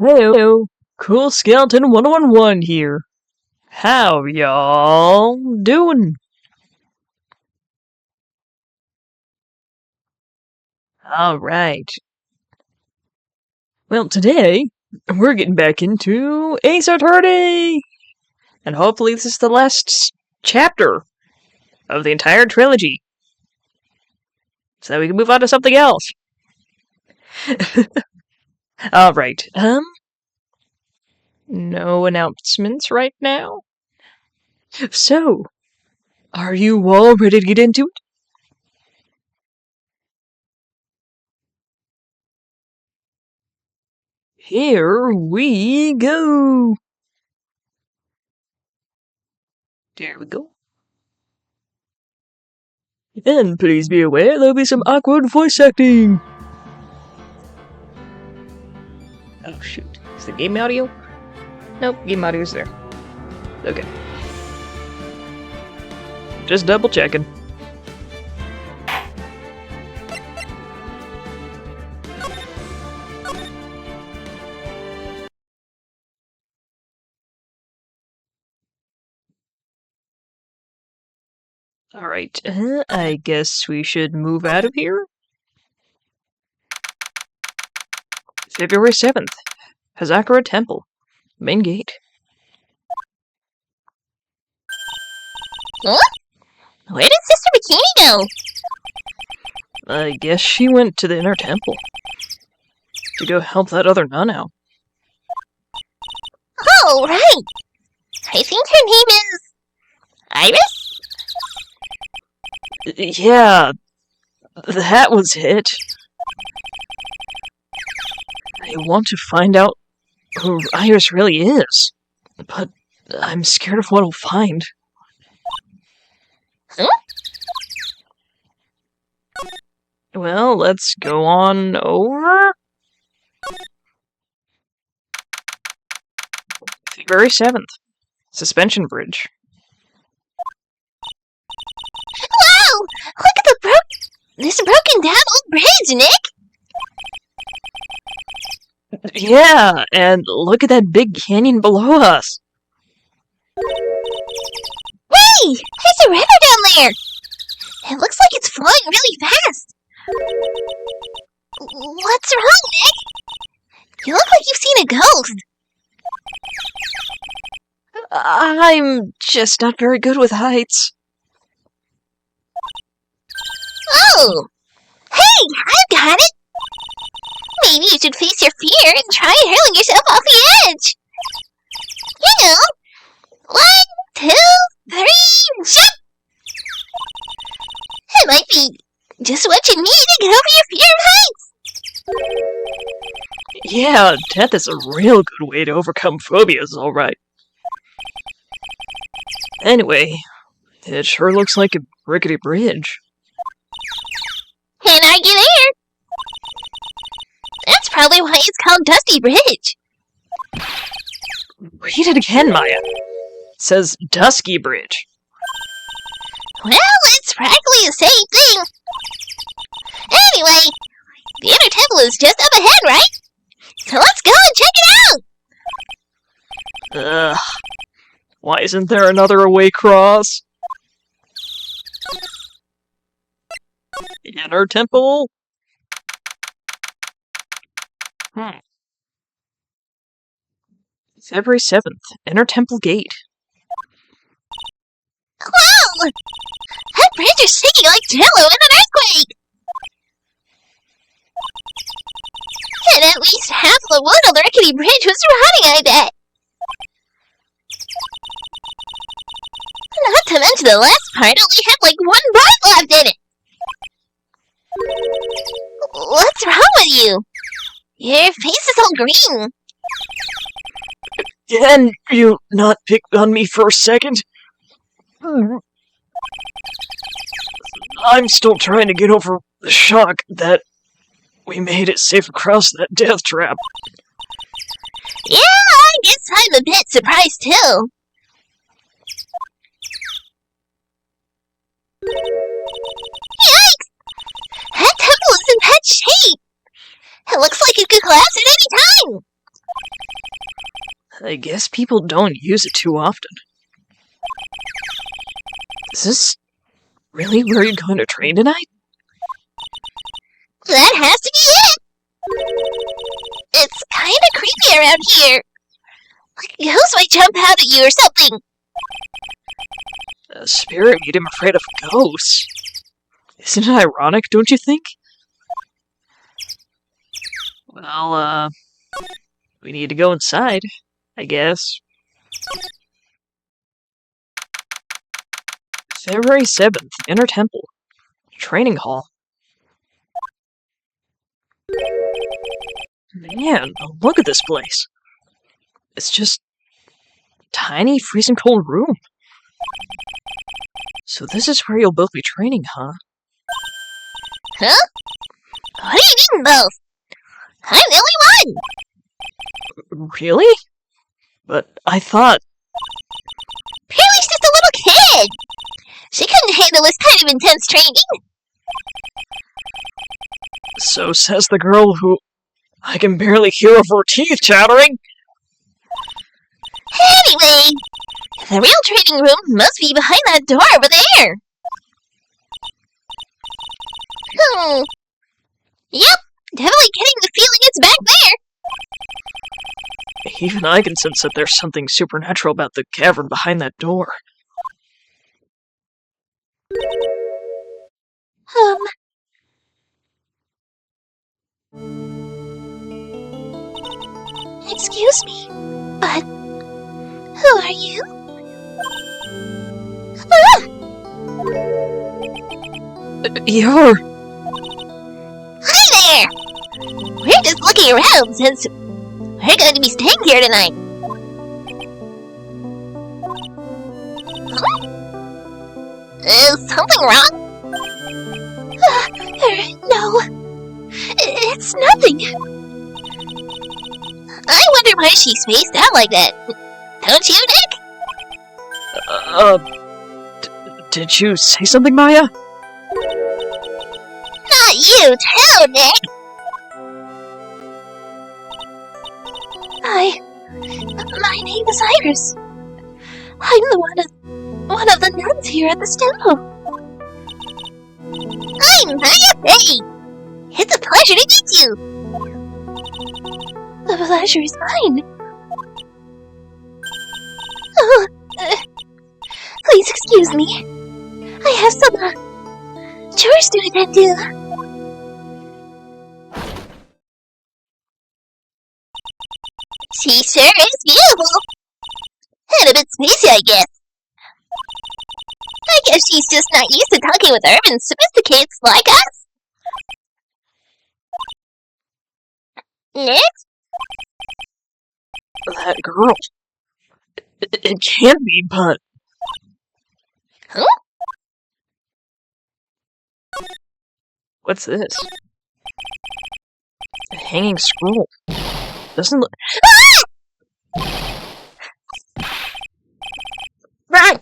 Heyo, Cool Skeleton 111 here. How y'all doing? Alright. Well, today, we're getting back into Ace Attorney! And hopefully this is the last chapter of the entire trilogy. So we can move on to something else. Alright, no announcements right now. So, are you all ready to get into it? Here we go! There we go. And please be aware there'll be some awkward voice acting! Oh shoot, is the game audio? Nope, game audio's there. Okay. Just double checking. Alright, I guess we should move out of here? February 7th. Hazakura Temple. Main gate. Huh? Where did Sister Bikini go? I guess she went to the inner temple. To go help that other nun out. Oh, right. I think her name is... Iris? Yeah, that was it. I want to find out who Iris really is, but I'm scared of what I'll find. Huh? Well, let's go on over. February 7th. Suspension Bridge. Wow! Look at this broken down old bridge, Nick! Yeah, and look at that big canyon below us. Hey! There's a river down there! It looks like it's flowing really fast! What's wrong, Nick? You look like you've seen a ghost! I'm just not very good with heights. Oh! Hey! I've got it! Maybe you should face your fear and try hurling yourself off the edge! You know! 1, 2, 3, jump! It might be just what you need to get over your fear of heights! Yeah, death is a real good way to overcome phobias, alright. Anyway, it sure looks like a rickety bridge. Can't argue there! That's probably why it's called Dusty Bridge. Read it again, Maya. It says Dusky Bridge. Well, it's practically the same thing. Anyway, the inner temple is just up ahead, right? So let's go and check it out! Ugh. Why isn't there another away cross? Inner temple? February 7th. Inner temple gate. Whoa! That bridge is shaking like jello in an earthquake! And at least half the wood on the rickety bridge was rotting, I bet! Not to mention the last part only had like 1 bar left in it! What's wrong with you? Your face is all green! Can you not pick on me for a second? I'm still trying to get over the shock that we made it safe across that death trap. Yeah, I guess I'm a bit surprised too. Yikes! That temple is in bad shape! It looks like it could collapse at any time! I guess people don't use it too often. Is this really where you're going to train tonight? That has to be it! It's kinda creepy around here. Like ghosts might jump out at you or something. A spirit made him afraid of ghosts. Isn't it ironic, don't you think? Well, we need to go inside, I guess. February 7th, Inner Temple. Training Hall. Man, look at this place. It's just a tiny, freezing cold room. So this is where you'll both be training, huh? Huh? What do you mean both? I'm the only one! Really? But I thought... Pearly's just a little kid! She couldn't handle this kind of intense training! So says the girl who... I can barely hear her teeth chattering! Anyway, the real training room must be behind that door over there! Yep, definitely getting the feeling it's back there! Even I can sense that there's something supernatural about the cavern behind that door. Excuse me, but who are you? You're... Hi there! We're just looking around since we're going to be staying here tonight. Huh? Is something wrong? No, it's nothing. I wonder why she's spaced out like that. Don't you, Nick? Did you say something, Maya? Not you, too, Nick! My name is Iris. I'm one of the nuns here at this temple. I'm Maya Bay. It's a pleasure to meet you. The pleasure is mine. Oh, please excuse me. I have some chores to attend to. She sure is beautiful. And a bit spacey, I guess. I guess she's just not used to talking with urban sophisticates like us. Next? That girl. It can't be, but... Huh? What's this? A hanging scroll. Doesn't look... Run!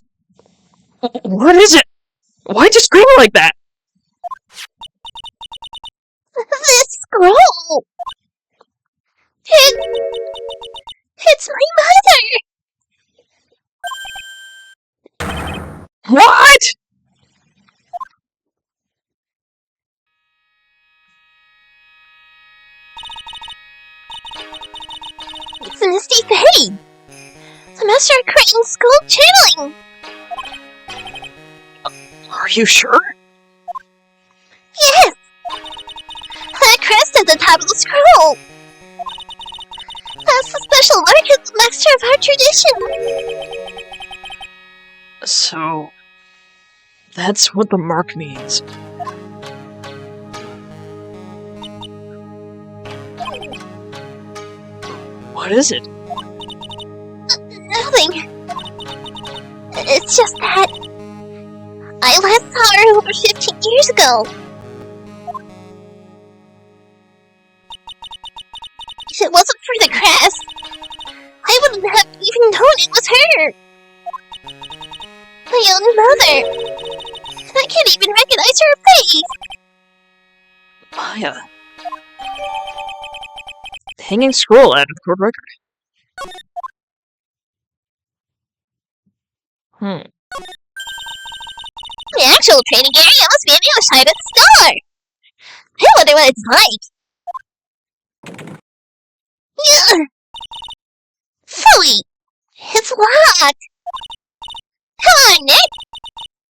What is it? Why'd you scream like that? This scroll! It's my mother! What? It's Misty Fay! The Master of Creighton's school channeling! Are you sure? Yes! That crest at the top of the scroll! That's the special mark of the Master of our tradition! So... that's what the mark means. What is it? Nothing. It's just that I last saw her over 15 years ago. If it wasn't for the crest, I wouldn't have even known it was her. My own mother. And I can't even recognize her face. Maya. hanging scroll out of the court record. The actual training area must be on the other side of the store. I wonder what it's like. Ugh. Phooey! It's locked! Come on, Nick!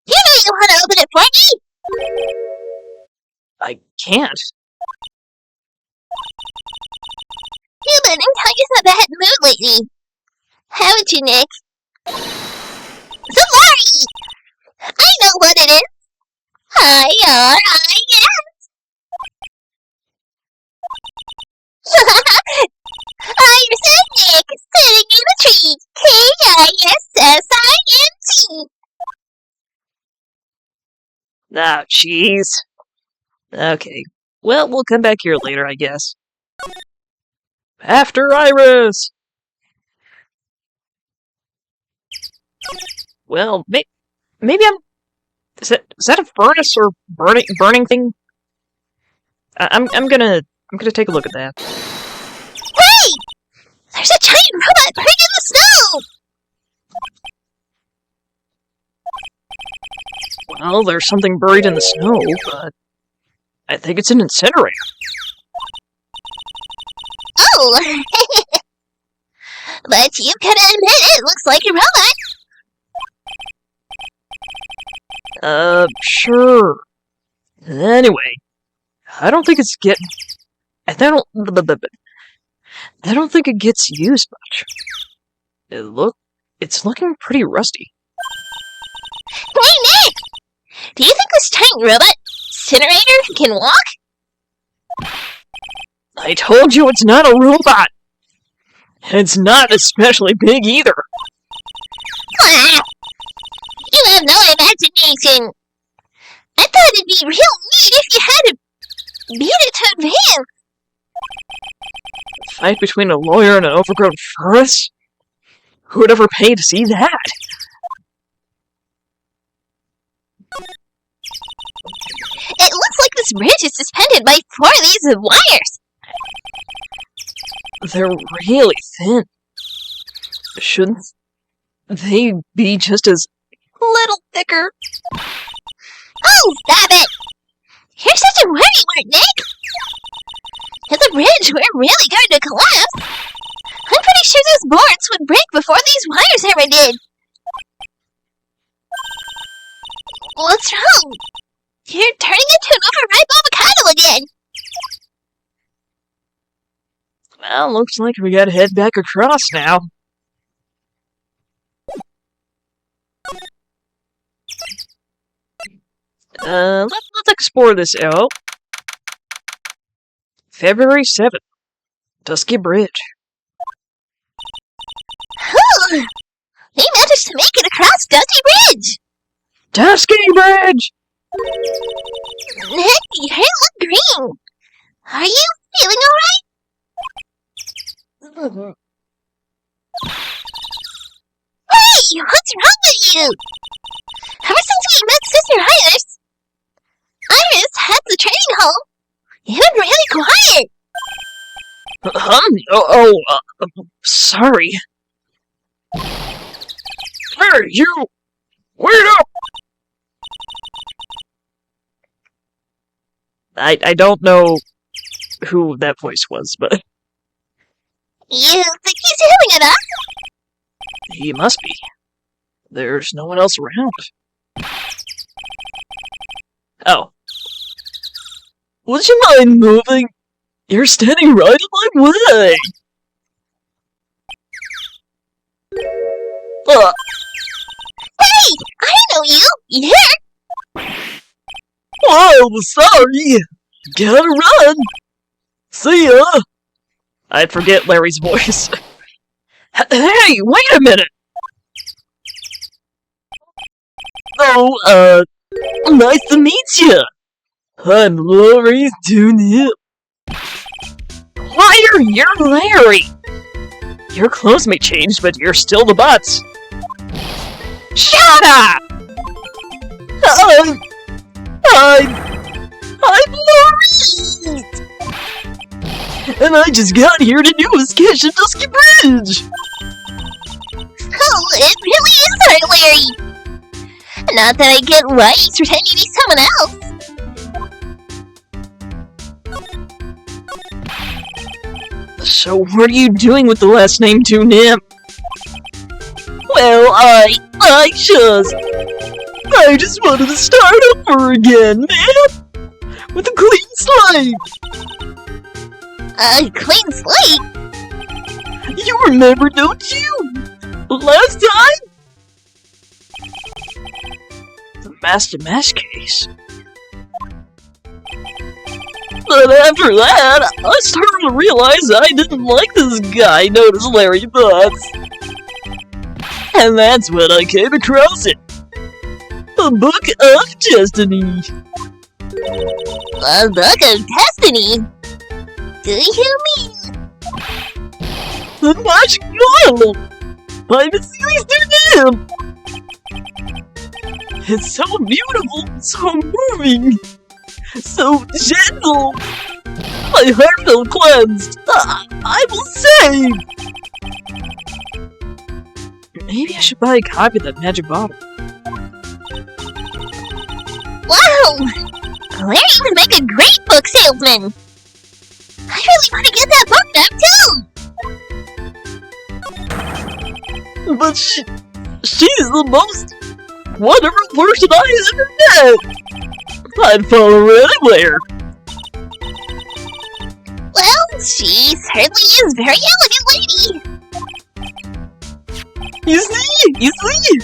You know you want to open it for me? I can't. You've been in kind of a bad mood lately. Haven't you, Nick? Safari! I know what it is! I-R-I-S! Iris and Nick sitting in the tree! K-I-S-S-I-N-T! Ah, jeez. Okay. Well, we'll come back here later, I guess. After Iris! Well, maybe I'm... Is that a furnace or burning thing? I'm gonna take a look at that. Wait! There's a giant robot buried in the snow! Well, there's something buried in the snow, but I think it's an incinerator. Oh! But you gotta admit it looks like a robot! Sure. Anyway, I don't think it's I don't think it gets used much. It's looking pretty rusty. Hey, Nick! Do you think this giant robot incinerator can walk? I told you it's not a robot! It's not especially big either. Ah! You have no imagination! I thought it'd be real neat if you had to beat it to advance! A fight between a lawyer and an overgrown furnace? Who would ever pay to see that? It looks like this bridge is suspended by 4 of these wires! They're really thin. Shouldn't they be just as little thicker? Oh, stop it! You're such a worrywart, Nick! If the bridge were really going to collapse, I'm pretty sure those boards would break before these wires ever did! What's wrong? You're turning into an overripe avocado again! Well, looks like we gotta head back across now. Let's explore this out. February 7th. Dusky Bridge. Whew! We managed to make it across Dusty Bridge! Dusky Bridge! Nick, your hair look green! Are you feeling alright? Hey, what's wrong with you? Ever since we met Sister Iris had the training hall. You've been really quiet. Sorry. Hey, you! Wait up! I don't know who that voice was, but You think he's yelling at us? he must be. There's no one else around. Oh. Would you mind moving? You're standing right in my way! Hey, I know you! You're... Whoa, sorry! Gotta run! See ya! I'd forget Larry's voice. Hey, wait a minute! Oh, nice to meet you! I'm Larry Jr. Liar, you're Larry! Your clothes may change, but you're still the butts. Shut up! I'm Larry! And I just got here to do is catch a Dusky Bridge! Oh, it really is hard, Larry! Not that I get why he's pretending to be someone else. So what are you doing with the last name to Nymph? Well, I just wanted to start over again, man! With a clean slate! A clean slate? You remember, don't you? Last time? The Master Mash case. But after that, I started to realize I didn't like this guy known as Larry Butts. And that's when I came across it. A Book of Destiny. A Book of Destiny? Do you mean? The Magic Bottle! By Mrs. Nymph! It's so beautiful, so moving, so gentle. My heart felt cleansed. I will say. Maybe I should buy a copy of that magic bottle. Wow! Larry would make a great book salesman! I really want to get that book now, too! But she's the most wonderful person I ever met! I'd follow her anywhere! Well, she certainly is a very elegant lady! You see?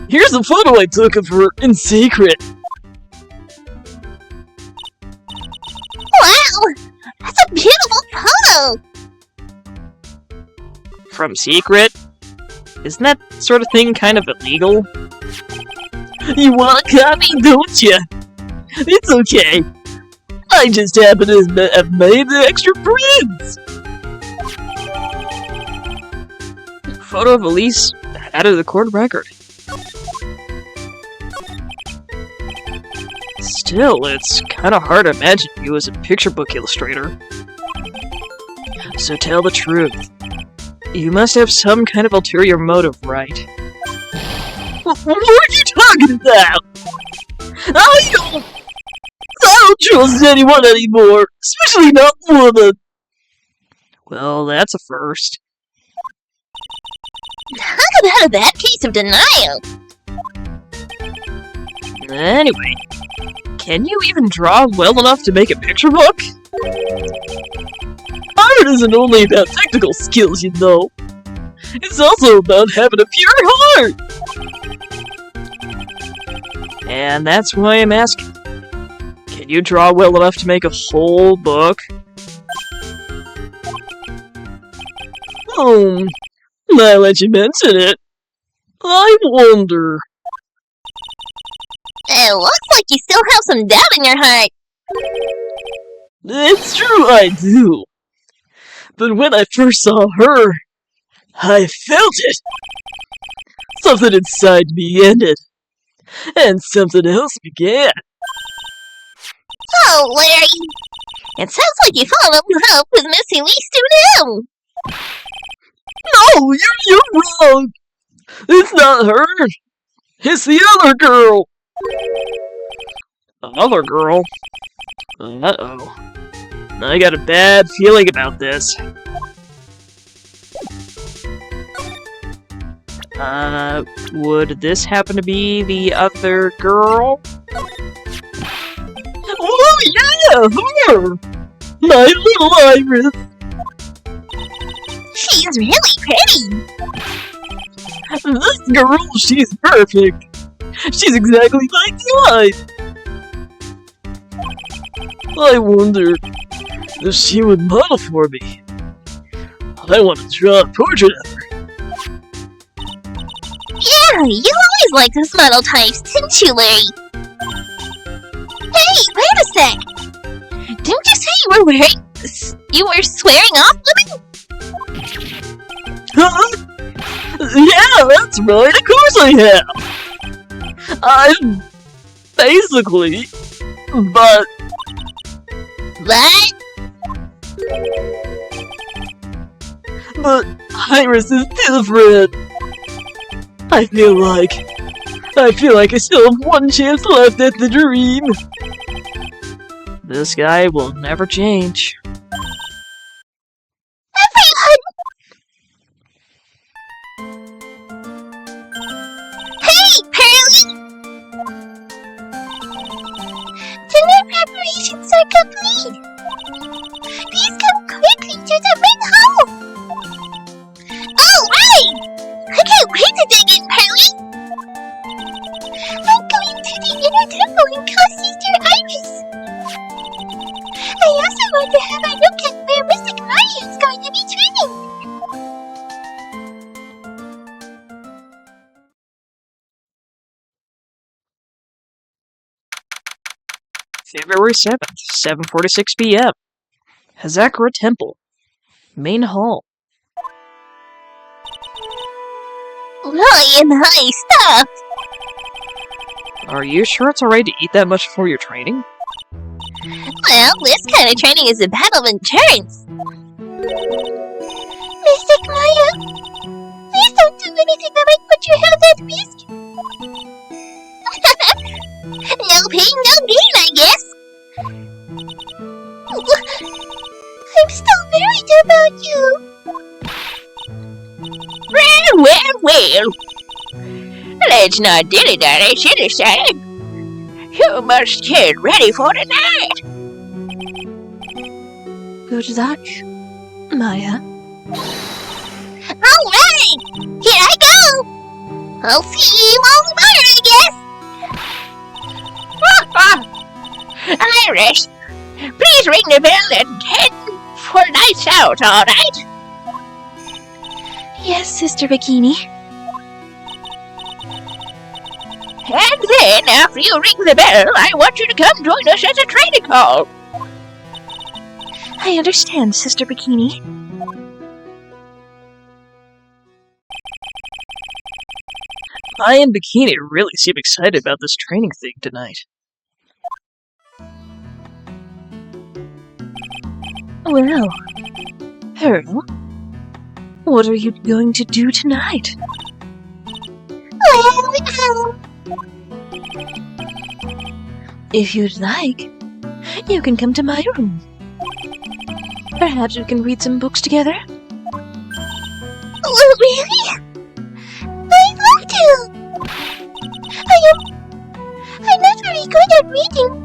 Here's a photo I took of her in secret. Wow! That's a beautiful photo! From secret? Isn't that sort of thing kind of illegal? You want a copy, don't you? It's okay. I just happen to have made the extra prints. Photo of Elise out of the court record. Still, it's kind of hard to imagine you as a picture book illustrator. So tell the truth. You must have some kind of ulterior motive, right? What are you talking about? I don't trust anyone anymore, especially not women. Well, that's a first. Talk about a bad case of denial! Anyway, can you even draw well enough to make a picture book? Art isn't only about technical skills, you know. It's also about having a pure heart! And that's why I'm asking. Can you draw well enough to make a whole book? Now that you mention it, I wonder. It looks like you still have some doubt in your heart. It's true I do. But when I first saw her, I felt it. Something inside me ended, and something else began. Oh, Larry! It sounds like you fall in love with Miss Elise too. No, you're wrong. It's not her. It's the other girl. Another girl? Uh-oh. I got a bad feeling about this. Would this happen to be the other girl? Oh yeah, her! My little Iris! She's really pretty! This girl, she's perfect! She's exactly my type! I wonder if she would model for me. I want to draw a portrait of her. Yeah, you always liked those model types, didn't you, Larry? Hey, wait a sec! Didn't you say you were swearing off women? Huh? Yeah, that's right, of course I have! I'm basically, but... What? But Iris is different. I feel like I still have one chance left at the dream. This guy will never change. Everyone! Hey, Pearly! Dinner preparations are complete. Please come quickly to the main hall. Oh, right! I can't wait to dig in, Pearly. I'm going to the inner temple and call Sister Iris. I also want to have a look at where Mystic Maya is going to be training. February 7th, 7:46 p.m. Hazakura Temple. Main Hall. Really nice stuff. Are you sure it's alright to eat that much before your training? Well, this kind of training is a battle of endurance. Mystic Maya, please don't do anything that might put your health at risk. No pain, no gain, I guess. I'm still worried about you. Well. Let's not dilly-dally, citizen. You must get ready for the night. Good luck, Maya. Alright, here I go. I'll see you all tomorrow, I guess. Iris, please ring the bell and head for lights out, alright? Yes, Sister Bikini. And then, after you ring the bell, I want you to come join us at a training hall. I understand, Sister Bikini. I and Bikini really seem excited about this training thing tonight. Well, Pearl, what are you going to do tonight? Well, If you'd like, you can come to my room. Perhaps we can read some books together? really? I'd love to. I'm not very good at reading.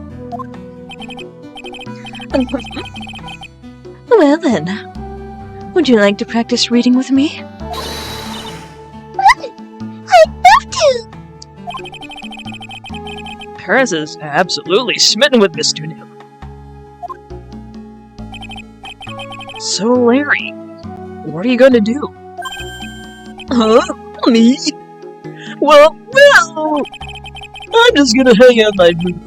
Well then, would you like to practice reading with me? I'd love to. Paris is absolutely smitten with Miss Tunim. So, Larry, what are you going to do? Huh? Me? Well, I'm just gonna hang out in my room.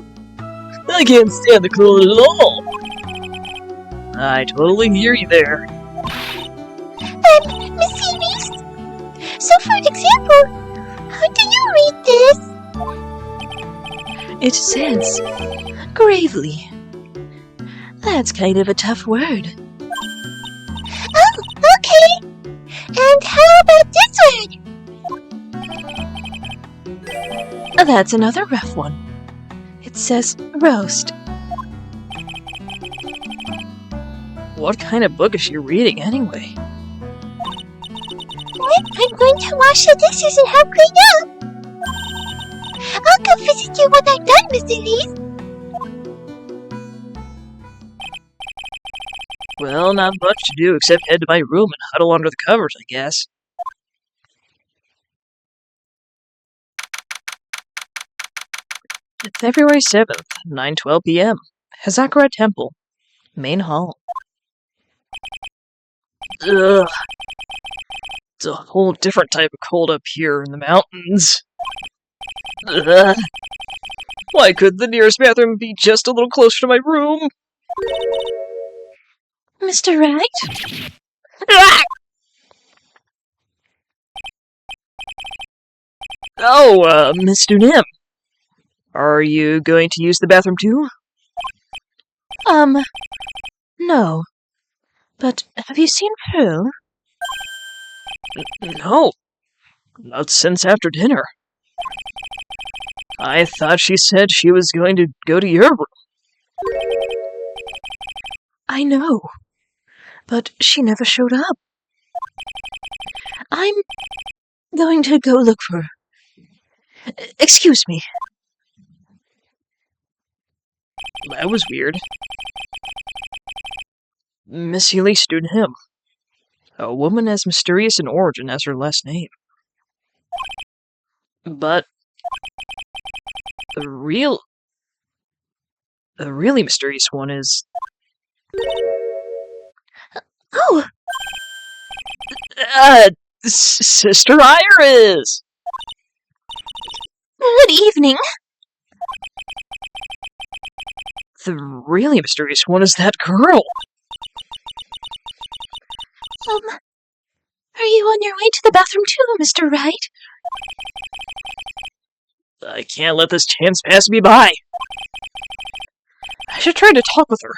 I can't stand the cold at all. I totally hear you there. Miss Iris? So, for example, how do you read this? It says, gravely. That's kind of a tough word. Oh, okay. And how about this word? That's another rough one. It says, roast. What kind of book is she reading anyway? I'm going to wash the dishes and help clean up. I'll come visit you when I'm done, Miss Elise. Well, not much to do except head to my room and huddle under the covers, I guess. February 7th, 9:12 p.m. Hazakura Temple. Main Hall. Ugh. It's a whole different type of cold up here in the mountains. Ugh. Why couldn't the nearest bathroom be just a little closer to my room? Mr. Wright? Oh, Miss Dunim. Are you going to use the bathroom too? No. But have you seen Pearl? No, not since after dinner. I thought she said she was going to go to your room. I know, but she never showed up. I'm going to go look for her. Excuse me. That was weird. Miss Healy stood him. A woman as mysterious in origin as her last name. But the really mysterious one is... Oh! Sister Iris! Good evening. The really mysterious one is that girl. Are you on your way to the bathroom too, Mr. Wright? I can't let this chance pass me by. I should try to talk with her,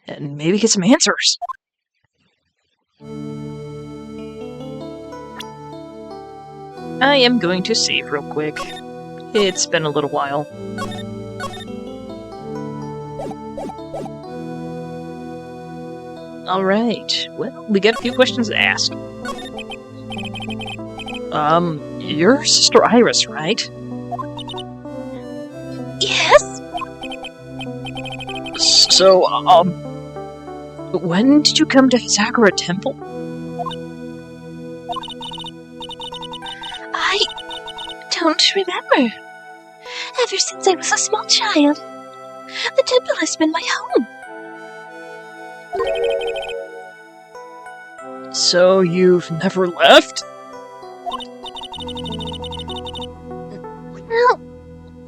and maybe get some answers. I am going to save real quick. It's been a little while. Alright, well, we got a few questions to ask. You're Sister Iris, right? Yes? So, when did you come to Sakura Temple? I don't remember. Ever since I was a small child, the temple has been my home. So you've never left? Well,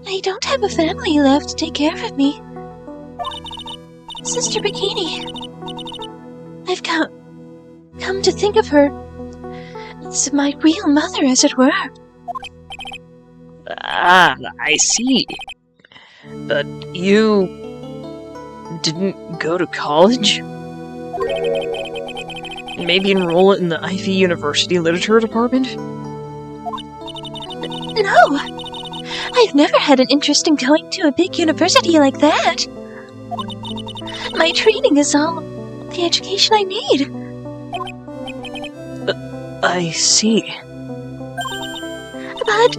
I don't have a family left to take care of me. Sister Bikini. I've come to think of her as my real mother, as it were. Ah, I see. But you didn't go to college? Maybe enroll in the Ivy University Literature Department? No! I've never had an interest in going to a big university like that. My training is all the education I need. I see. But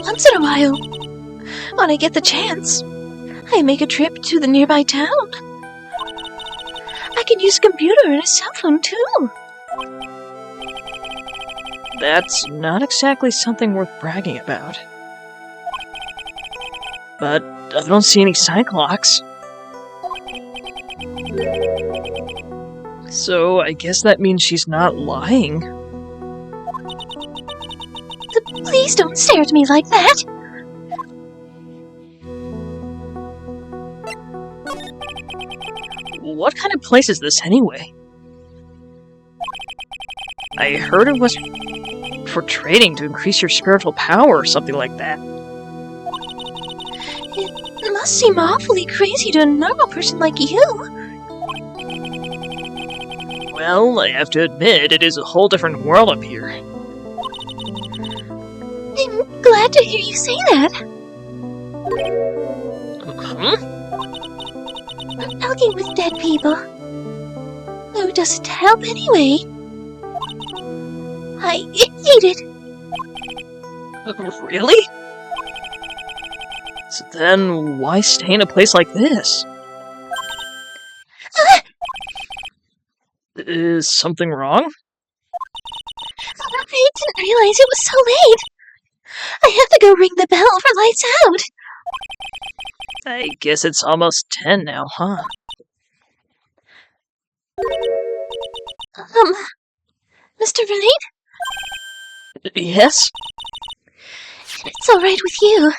once in a while, when I get the chance, I make a trip to the nearby town. I can use a computer and a cell phone too. That's not exactly something worth bragging about. But I don't see any sign clocks. So I guess that means she's not lying. Please don't stare at me like that. What kind of place is this anyway? I heard it was for trading to increase your spiritual power or something like that. It must seem awfully crazy to a normal person like you. Well, I have to admit, it is a whole different world up here. I'm glad to hear you say that. Talking with dead people. Though it doesn't help anyway. I hate it. Really? So then, why stay in a place like this? Is something wrong? I didn't realize it was so late. I have to go ring the bell for lights out. I guess it's almost 10 now, huh? Mr. Wright? Yes? If it's alright with you,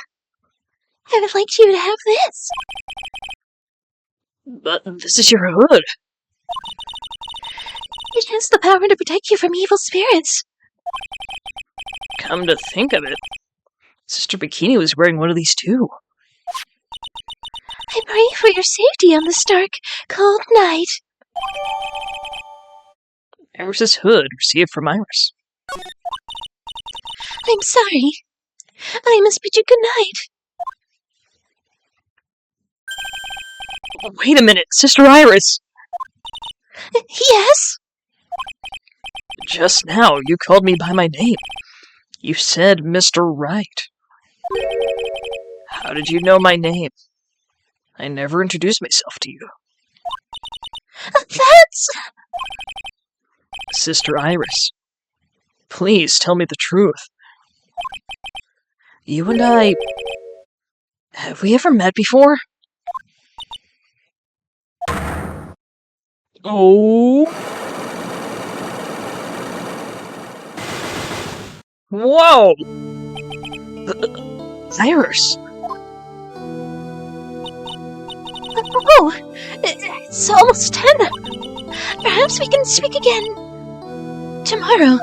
I would like you to have this. But this is your hood. It has the power to protect you from evil spirits. Come to think of it, Sister Bikini was wearing one of these too. I pray for your safety on this dark, cold night. Iris's hood received from Iris. I'm sorry. I must bid you good night. Wait a minute, Sister Iris! Yes? Just now, you called me by my name. You said Mr. Wright. How did you know my name? I never introduced myself to you. That's... Sister Iris, please tell me the truth. You and I... Have we ever met before? Oh... Whoa! Iris! Oh, it's almost 10. Perhaps we can speak again tomorrow.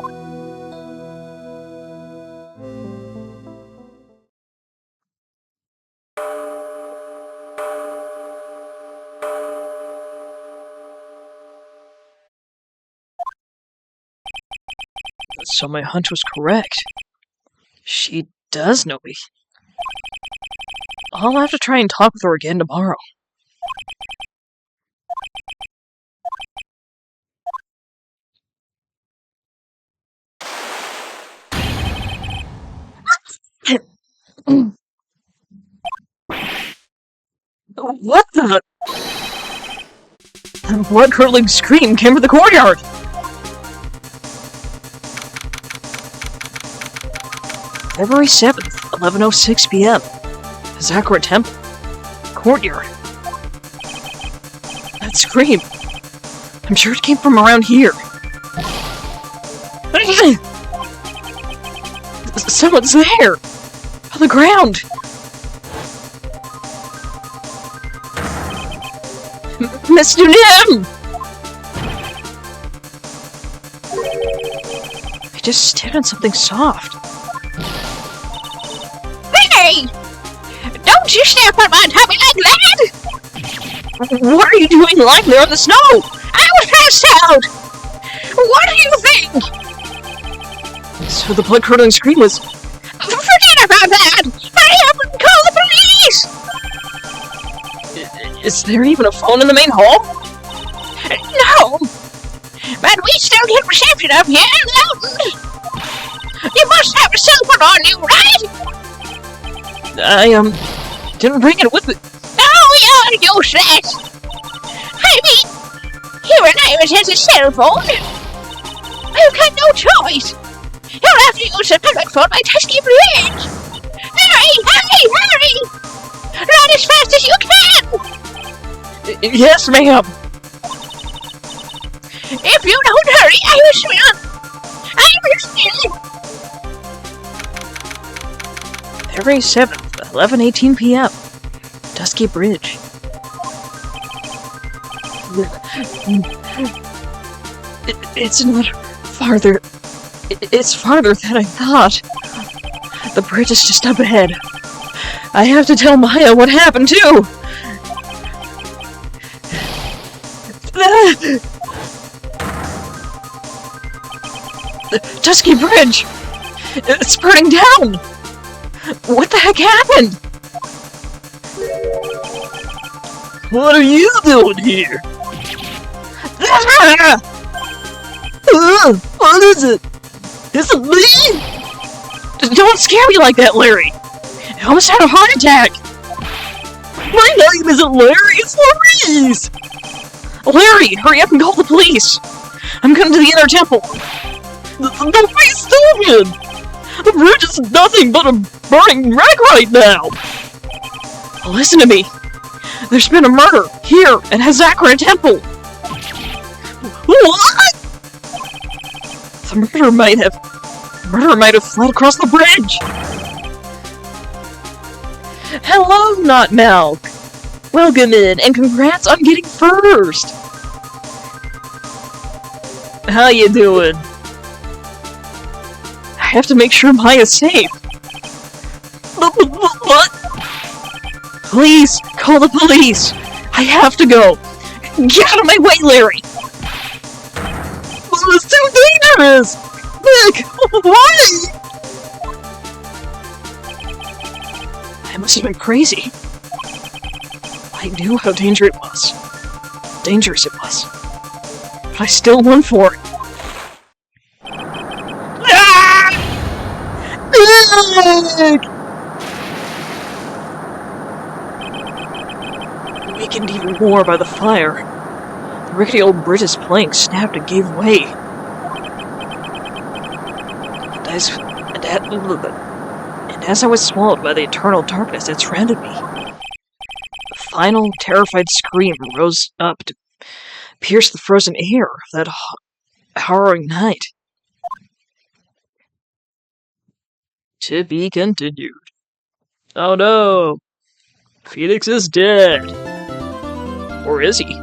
So my hunch was correct. She does know me. I'll have to try and talk with her again tomorrow. What the? A blood-curdling scream came from the courtyard! February 7th, 11:06 p.m. Zakura Temple. Courtyard. That scream. I'm sure it came from around here. Someone's there! On the ground! Mr. Nim! I just stepped on something soft. Hey! Don't you step on my tummy like that! What are you doing lying there on the snow? I was passed out! What do you think? So the blood-curdling scream was... Forget about that! Hurry up and call the police! Is there even a phone in the main hall? No! But we still get reception up here in the mountains! You must have a cell phone on you, right? I, didn't bring it with me. Oh, you're useless! I mean, here and Iris has a cell phone. You've got no choice. You'll have to use the public phone by Tusky Bridge. Hurry, hurry, hurry! Run as fast as you can! Yes, ma'am. If you don't hurry, Iris will. Iris will. February 7th, 11:18 p.m. Dusky Bridge. It's not farther. It's farther than I thought. The bridge is just up ahead. I have to tell Maya what happened, too! The Dusky Bridge! It's burning down! What the heck happened? What are you doing here? What is it? Is it me? Don't scare me like that, Larry! I almost had a heart attack! My name isn't Larry, it's Louise! Larry, hurry up and call the police! I'm going to the inner temple! Don't be stupid! The bridge is nothing but a burning wreck right now! Listen to me! There's been a murder here at Hazakura Temple! What?! The murderer might have fled across the bridge! Hello, Not Milk! Welcome in, and congrats on getting first! How you doing? I have to make sure Maya's safe. What? Please, call the police! I have to go! Get out of my way, Larry! Let's Iris! Nick! Why? I must have been crazy. I knew how dangerous it was. But I still went for it. Ah! Nick! Weakened even more by the fire, the rickety old British plank snapped and gave way. And as I was swallowed by the eternal darkness that surrounded me, a final, terrified scream rose up to pierce the frozen air of that harrowing night. To be continued. Oh no! Felix is dead! Or is he?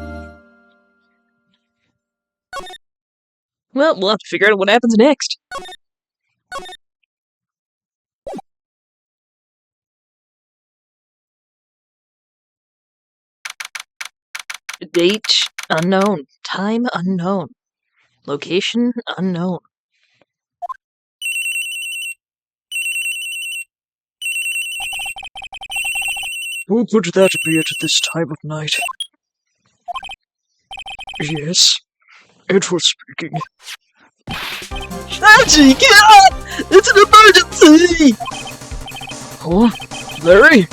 Well, we'll have to figure out what happens next. Date unknown. Time unknown. Location unknown. Who could that be at this time of night? Yes, it was speaking. Archie, get up! It's an emergency! Oh, Larry?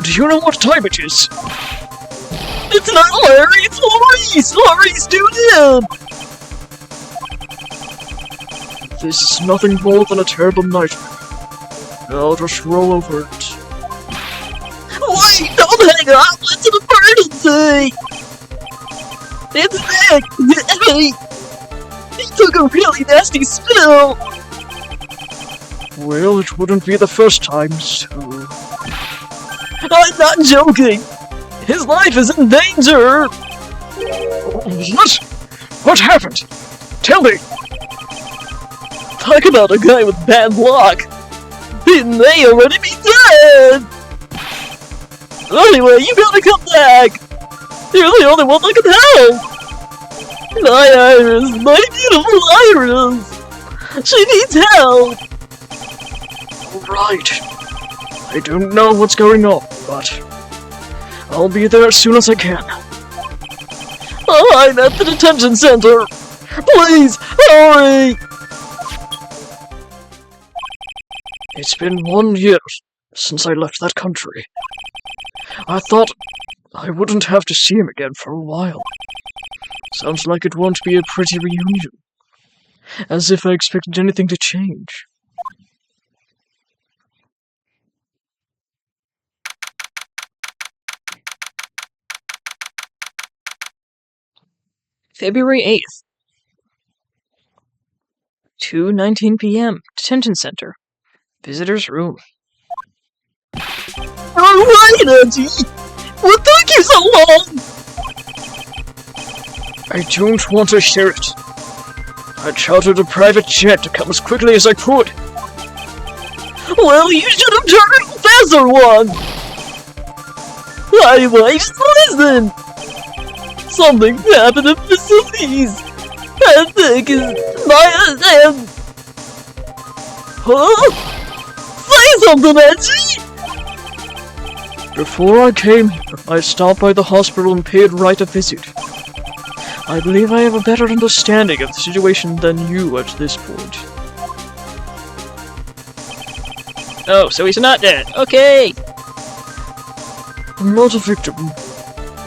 Do you know what time it is? It's not Larry, it's Maurice! Maurice, tune in! This is nothing more than a terrible nightmare. I'll just roll over it. Wait, don't hang up! It's an emergency! It's Nick! Hey! He took a really nasty spill! Well, it wouldn't be the first time, so... I'm not joking! His life is in danger! What? What happened? Tell me! Talk about a guy with bad luck! He may already be dead! Anyway, you gotta come back! You're the only one that can help! My Iris! My beautiful Iris! She needs help! Right. I don't know what's going on, but I'll be there as soon as I can. Oh, I'm at the detention center! Please, hurry! It's been 1 year since I left that country. I thought I wouldn't have to see him again for a while. Sounds like it won't be a pretty reunion. As if I expected anything to change. February 8th. 2:19 p.m. Detention Center. Visitor's room. Alright, Auntie! What took you so long? I don't want to share it. I chartered a private jet to come as quickly as I could. Well, you should have chartered a faster one! Anyway, just listen! Something happened at facilities! I think it's my hand! Huh? Say something, Edgy! Before I came here, I stopped by the hospital and paid Wright a visit. I believe I have a better understanding of the situation than you at this point. Oh, so he's not dead. Okay! Not a victim.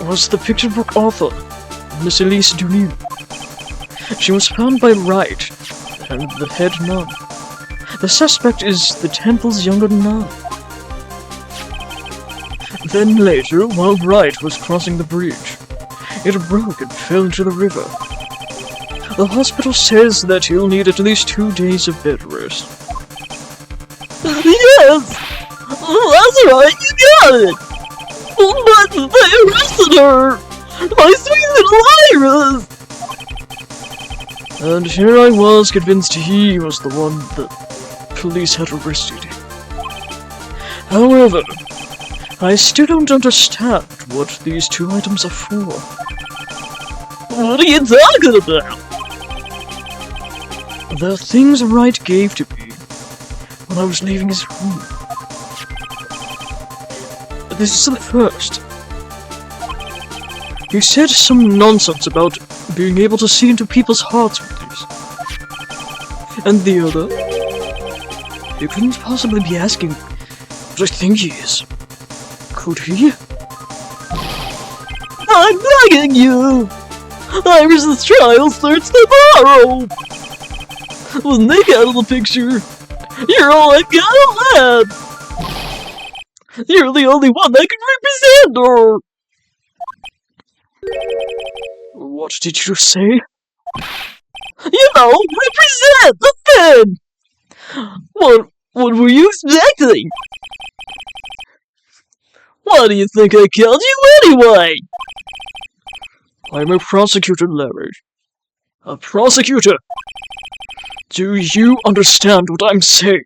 Was the picture book author, Miss Elise Dunew. She was found by Wright and the head nun. The suspect is the temple's younger nun. Then later, while Wright was crossing the bridge, it broke and fell into the river. The hospital says that he'll need at least 2 days of bed rest. Yes! That's right, you got it! But they arrested her! My sweet little Iris! And here I was convinced he was the one the police had arrested. However, I still don't understand what these 2 items are for. What are you talking about? The things Wright gave to me when I was leaving his room. This is the first. He said some nonsense about being able to see into people's hearts with these. And the other? He couldn't possibly be asking what I think he is. Could he? I'm begging you! Iris's trial starts tomorrow! With Nick out of the picture, you're all I've got left! You're the only one that can represent her! What did you say? You know, represent the thing! What were you expecting? Why do you think I killed you anyway? I'm a prosecutor, Larry. A prosecutor! Do you understand what I'm saying?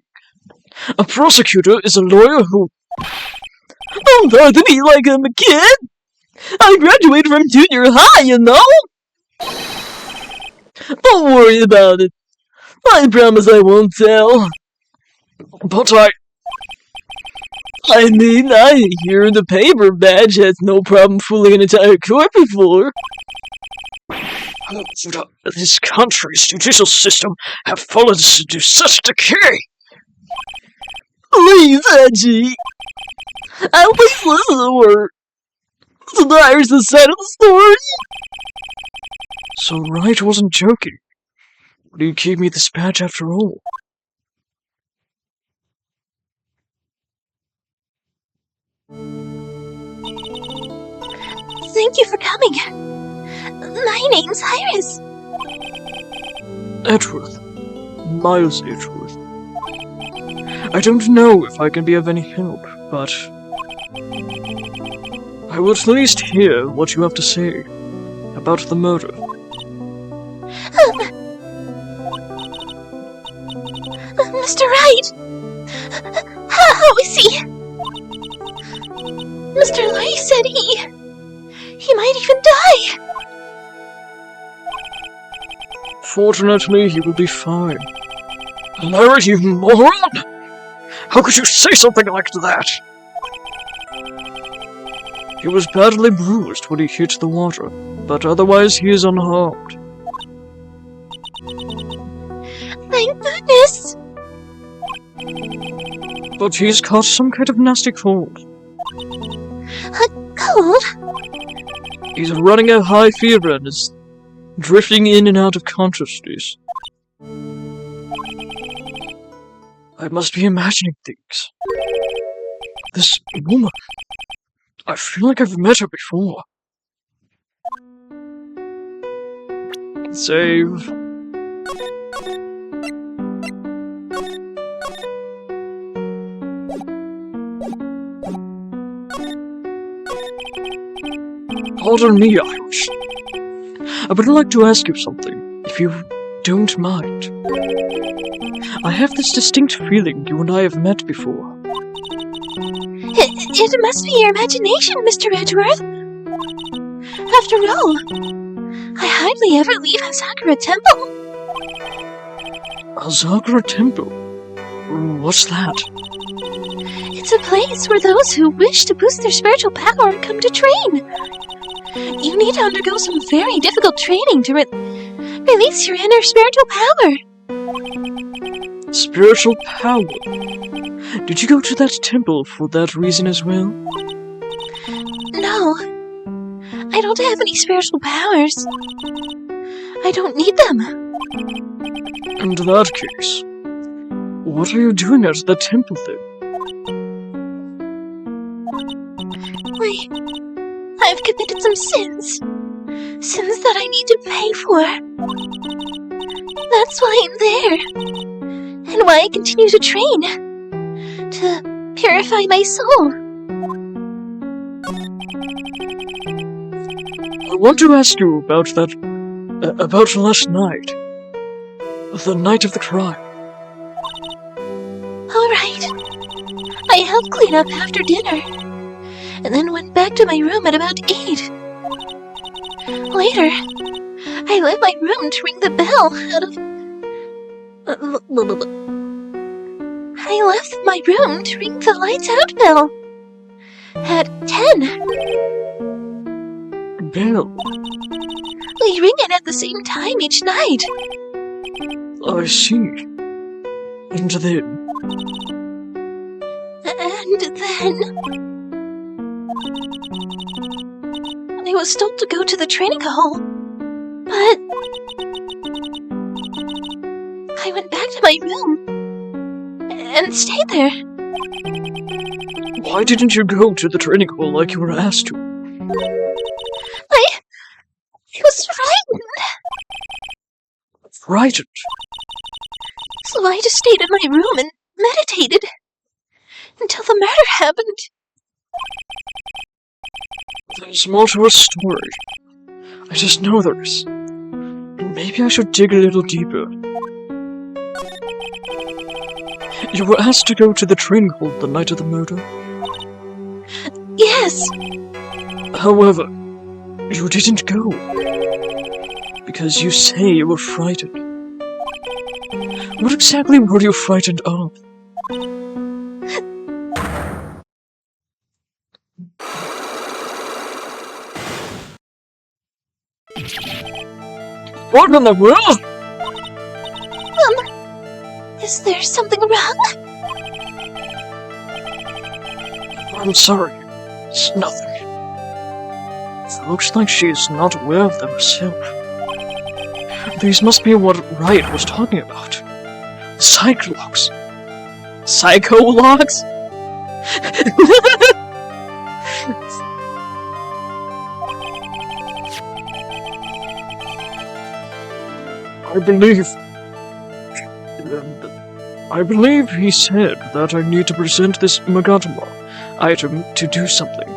A prosecutor is a lawyer who... Don't talk to me like I'm a kid! I graduated from junior high, you know? Don't worry about it. I promise I won't tell. But I hear in the paper Badge has no problem fooling an entire court before. This country's judicial system have fallen into such decay. Please, Angie. At least listen to her. Listen to Iris' side of the story. So Wright wasn't joking. But he gave me this badge after all. Thank you for coming. My name's Iris. Edgeworth. Miles Edgeworth. I don't know if I can be of any help, but... I will at least hear what you have to say about the murder. Mr. Wright! How is he? Mr. Lay said he might even die. Fortunately, he will be fine. Larry, you moron! How could you say something like that? He was badly bruised when he hit the water, but otherwise he is unharmed. Thank goodness! But he's caught some kind of nasty cold. A cold? He's running a high fever and is drifting in and out of consciousness. I must be imagining things. This woman... I feel like I've met her before. Save. Pardon me, Irish. I would like to ask you something, if you don't mind. I have this distinct feeling you and I have met before. It must be your imagination, Mr. Edgeworth. After all, I hardly ever leave Asakura Temple. Asakura Temple? What's that? It's a place where those who wish to boost their spiritual power come to train. You need to undergo some very difficult training to release your inner spiritual power. Spiritual power? Did you go to that temple for that reason as well? No. I don't have any spiritual powers. I don't need them. In that case, what are you doing at the temple then? I've committed some sins. Sins that I need to pay for. That's why I'm there. And why I continue to train. To purify my soul. I want to ask you about that... about last night. The night of the crime. Alright. I helped clean up after dinner. And then went back to my room at about 8. Later, I left my room to ring the bell I left my room to ring the lights out bell. At 10. Bell? We ring it at the same time each night. I see. And then? I was told to go to the training hall, but I went back to my room and stayed there. Why didn't you go to the training hall like you were asked to? I was frightened. Frightened? So I just stayed in my room and meditated until the matter happened. There's more to her story. I just know there is. And maybe I should dig a little deeper. You were asked to go to the training hall the night of the murder? Yes. However, you didn't go. Because you say you were frightened. What exactly were you frightened of? What in the world? Is there something wrong? I'm sorry. It's nothing. It looks like she's not aware of them herself. These must be what Wright was talking about. Psychologs. Psychologs? I believe he said that I need to present this Magatama item to do something.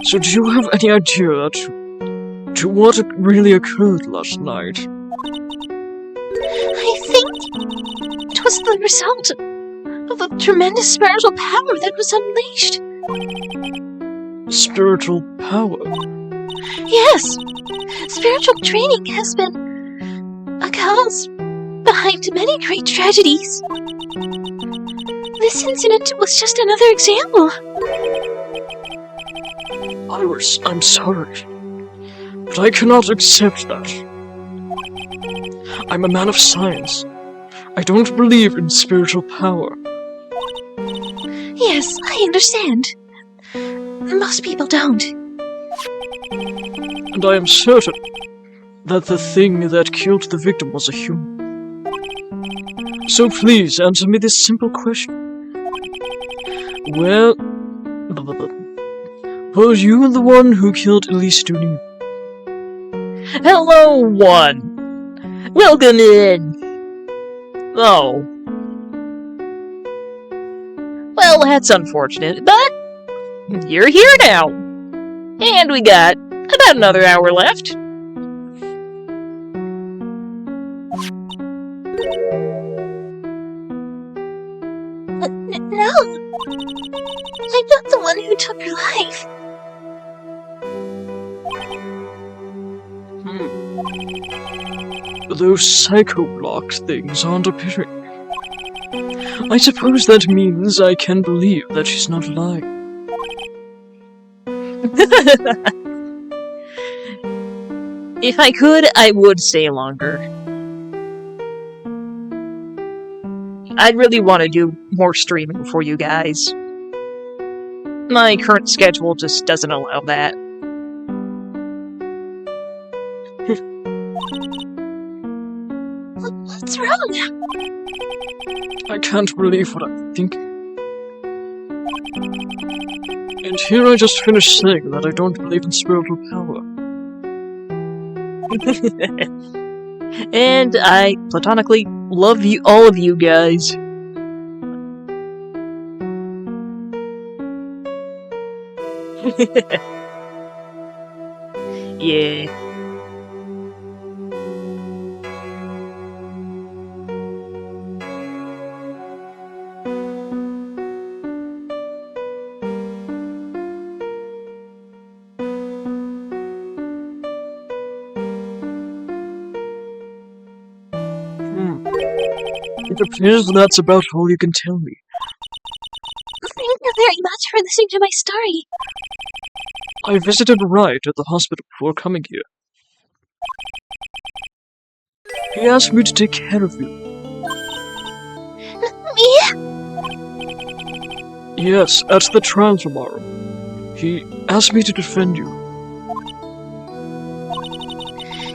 So do you have any idea to what really occurred last night? I think it was the result of a tremendous spiritual power that was unleashed. Spiritual power? Yes. Spiritual training has been a cause behind many great tragedies. This incident was just another example. Iris, I'm sorry, but I cannot accept that. I'm a man of science. I don't believe in spiritual power. Yes, I understand. Most people don't. And I am certain that the thing that killed the victim was a human. So please answer me this simple question. Well, were you the one who killed Elise Duny? Hello, one. Welcome in. Oh. Well, that's unfortunate, but you're here now. And we got about another hour left. No. I'm not the one who took her life. Those psycho-block things aren't appearing. I suppose that means I can believe that she's not lying. If I could, I would stay longer. I'd really want to do more streaming for you guys. My current schedule just doesn't allow that. What's wrong? I can't believe what I'm thinking. And here I just finished saying that I don't believe in spiritual power. And I platonically love you, all of you guys. Yeah. It appears that's about all you can tell me. Thank you very much for listening to my story. I visited Wright at the hospital before coming here. He asked me to take care of you. Me? Yes, at the trial tomorrow. He asked me to defend you.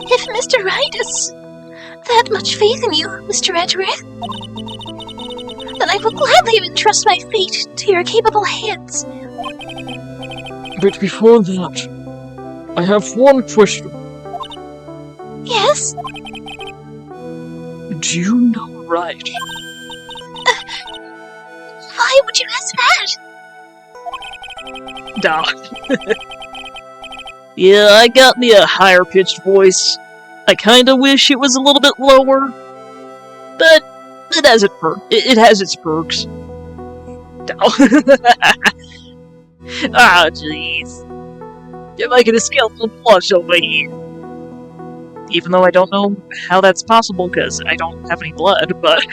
If Mr. Wright has that much faith in you, Mr. Edgeworth, then I will gladly entrust my fate to your capable hands. But before that, I have one question. Yes? Do you know Wright? Why would you ask that? Duh. Yeah, I got me a higher pitched voice. I kinda wish it was a little bit lower, but it has it has its perks. Ah, jeez. You're making a skeletal plush over here. Even though I don't know how that's possible because I don't have any blood, but.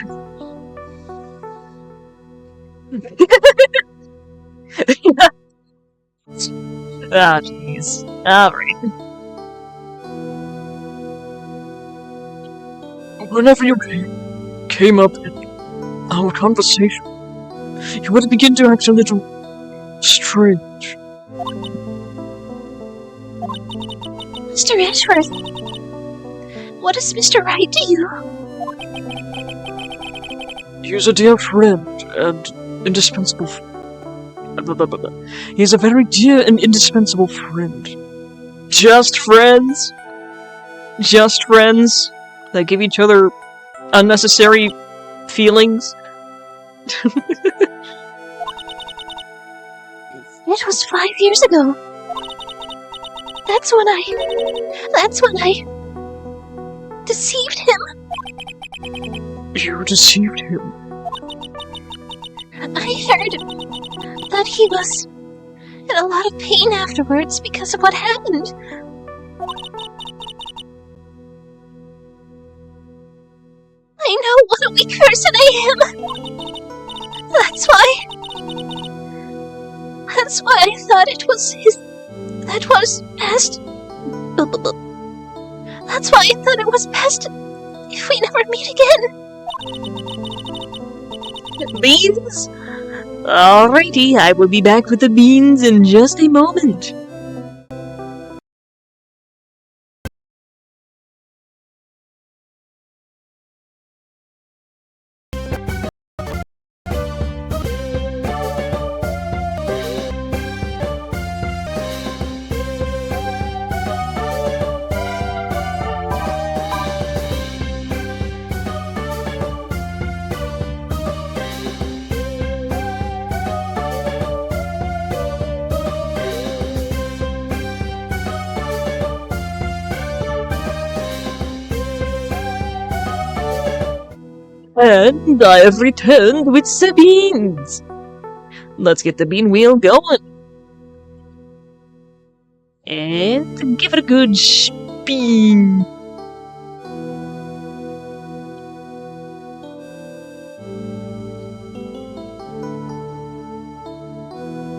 Ah, jeez. Alright. Whenever you came up in our conversation, you would begin to act a little strange. Mr. Edgeworth, what does Mr. Wright to you? He's a dear friend and indispensable. He's a very dear and indispensable friend. Just friends? Just friends that give each other unnecessary feelings? It was 5 years ago. That's when I deceived him. You deceived him. I heard that he was in a lot of pain afterwards because of what happened. I know what a weak person I am. That's why I thought it was his. That was best. That's why I thought it was best if we never meet again. Beans? Alrighty, I will be back with the beans in just a moment. And I have returned with the beans. Let's get the bean wheel going. And give it a good spin.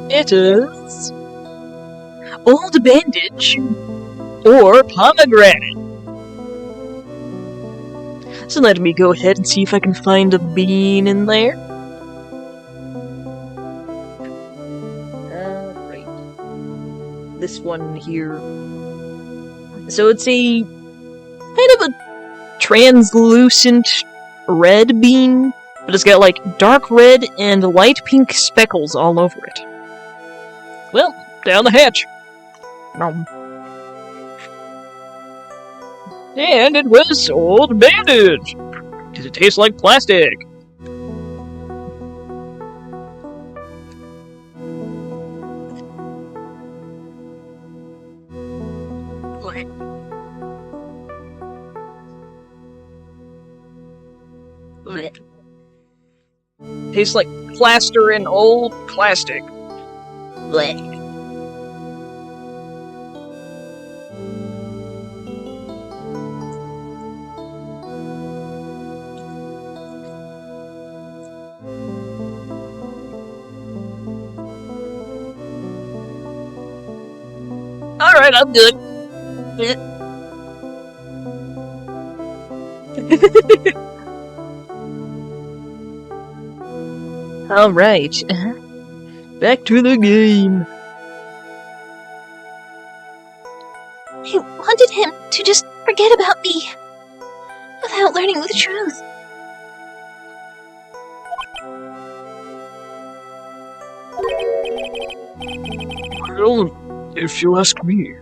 It is old bandage or pomegranate. So let me go ahead and see if I can find a bean in there. Alright. This one here. So it's a kind of a translucent red bean, but it's got like dark red and light pink speckles all over it. Well, down the hatch. Nom. And it was old bandage. Does it taste like plastic? Tastes like plaster and old plastic. Blech. alright, I'm good. Alright. Back to the game. I wanted him to just forget about me without learning the truth. Well, if you ask me,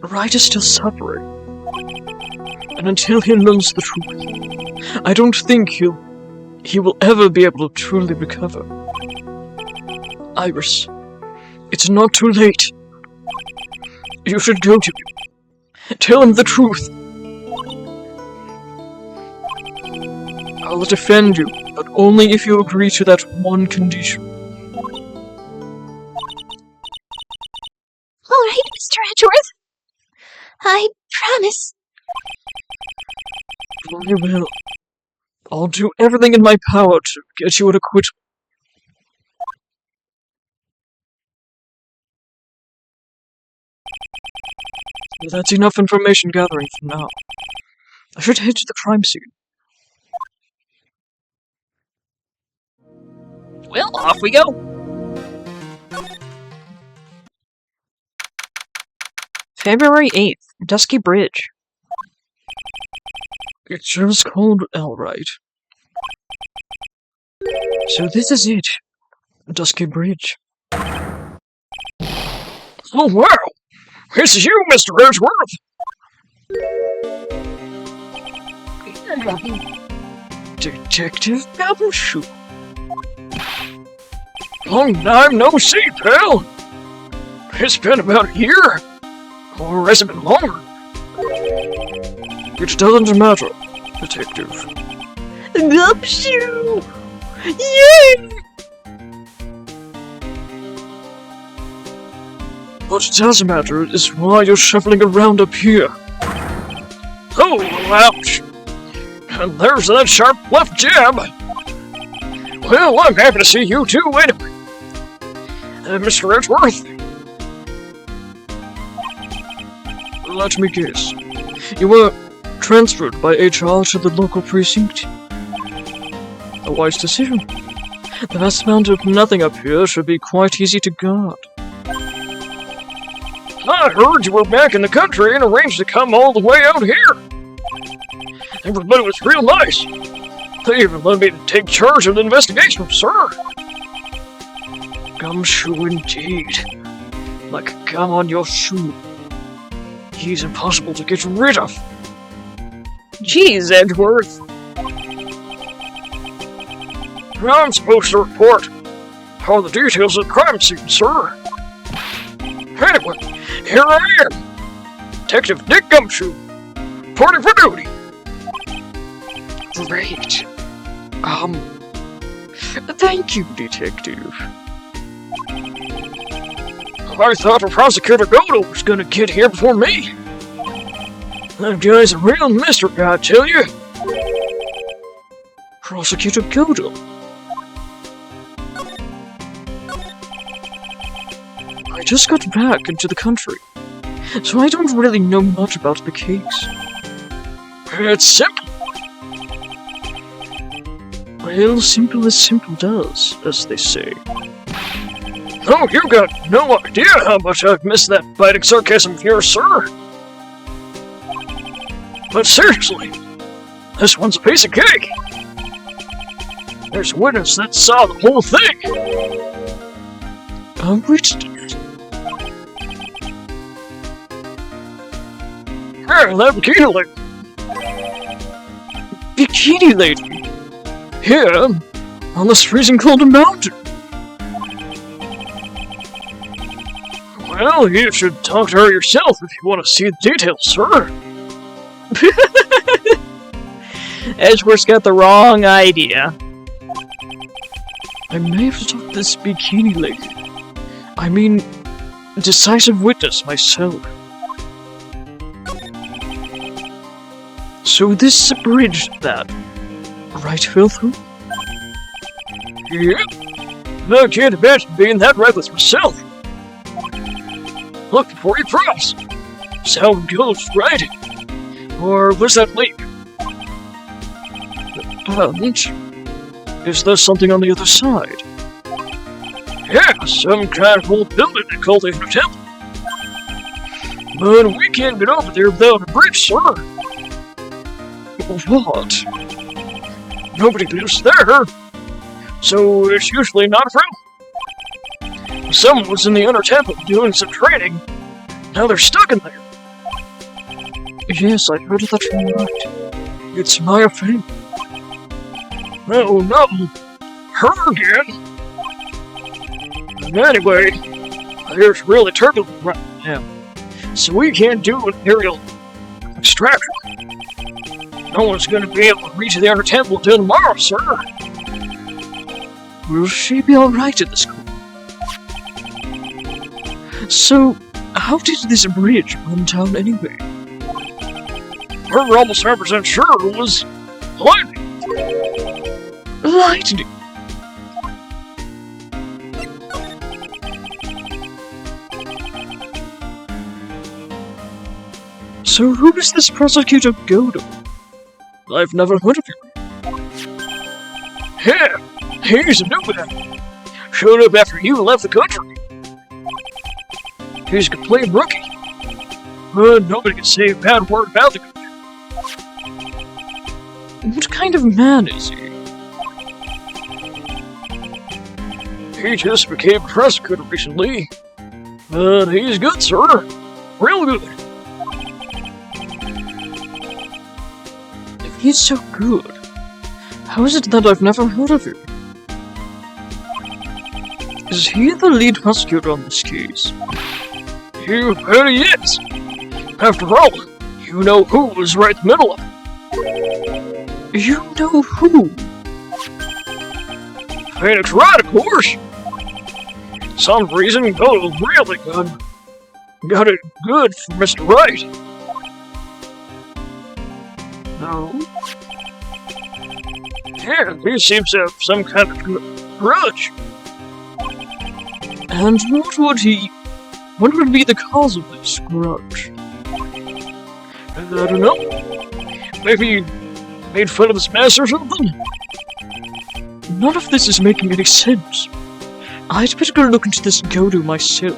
Wright is still suffering. And until he learns the truth, I don't think he will ever be able to truly recover. Iris, it's not too late. You should go to him. Tell him the truth. I'll defend you, but only if you agree to that one condition. All right, Mr. Edgeworth. I promise. Very well. I'll do everything in my power to get you an acquittal. Well, that's enough information gathering for now. I should head to the crime scene. Well, off we go. February 8th, Dusky Bridge. It just called Wright. So this is it. Dusky Bridge. Oh wow! It's you, Mr. Edgeworth! Detective Gumshoe. Long time no see, pal! It's been about a year. Or has it been longer? It doesn't matter, Detective. Gumshoe! Yay! What does matter is why you're shuffling around up here. Oh, ouch! And there's that sharp left jab! Well, I'm happy to see you too, anyway. Mr. Edgeworth? Let me guess. You were transferred by HR to the local precinct? A wise decision. The vast amount of nothing up here should be quite easy to guard. I heard you were back in the country and arranged to come all the way out here. Everybody was real nice. They even let me take charge of the investigation, sir. Gumshoe indeed. Like a gum on your shoe. He's impossible to get rid of. Jeez, Edgeworth. I'm supposed to report all the details of the crime scene, sir. Anyway, here I am. Detective Nick Gumshoe. Reporting for duty. Great. Thank you, Detective. I thought Prosecutor Godo was gonna get here before me. That guy's a real mystery, I tell you. Prosecutor Godo. I just got back into the country, so I don't really know much about the case. It's simple. Well, simple as simple does, as they say. Oh, you got no idea how much I've missed that biting sarcasm of yours, sir. But seriously, this one's a piece of cake. There's a witness that saw the whole thing. Which did it? Hey, that bikini lady. Bikini lady? Here, on this freezing cold mountain. Well, you should talk to her yourself if you want to see the details, sir. Edgeworth's got the wrong idea. I may have to talk to this bikini lady. I mean, decisive witness myself. So this is a bridge that Wright fell through? Yep. I can't imagine being that reckless myself. Look before you cross. Sound goes, right? Or where's that leak? Is there something on the other side? Yeah, some kind of old building they call the temple. But we can't get over there without a bridge, sir. What? Nobody lives there, so it's usually not a problem. Someone was in the inner temple doing some training. Now they're stuck in there. Yes, I heard that from Wright. It's my affair. No, her again. Anyway, there's really turbulent right now, so we can't do an aerial extraction. No one's going to be able to reach the inner temple till tomorrow, sir. Will she be alright in the school? So, how did this bridge run down anyway? We're almost 100% sure it was lightning. Lightning? So who is this prosecutor Godo? I've never heard of him. Yeah, he's a new guy. Showed up after you left the country. He's a complete rookie. But nobody can say a bad word about the guy. What kind of man is he? He just became a prosecutor recently. But he's good, sir. Real good. If he's so good, how is it that I've never heard of him? Is he the lead prosecutor on this case? You bet he is! After all, you know who was right in the middle of it. You know who? Phoenix Wright, of course! Some reason, Godo really got it good for Mr. Wright. No? Yeah, he seems to have some kind of grudge. And what would be the cause of this grudge? I don't know. Maybe he made fun of his master or something? None of this is making any sense. I'd better go look into this Godo myself.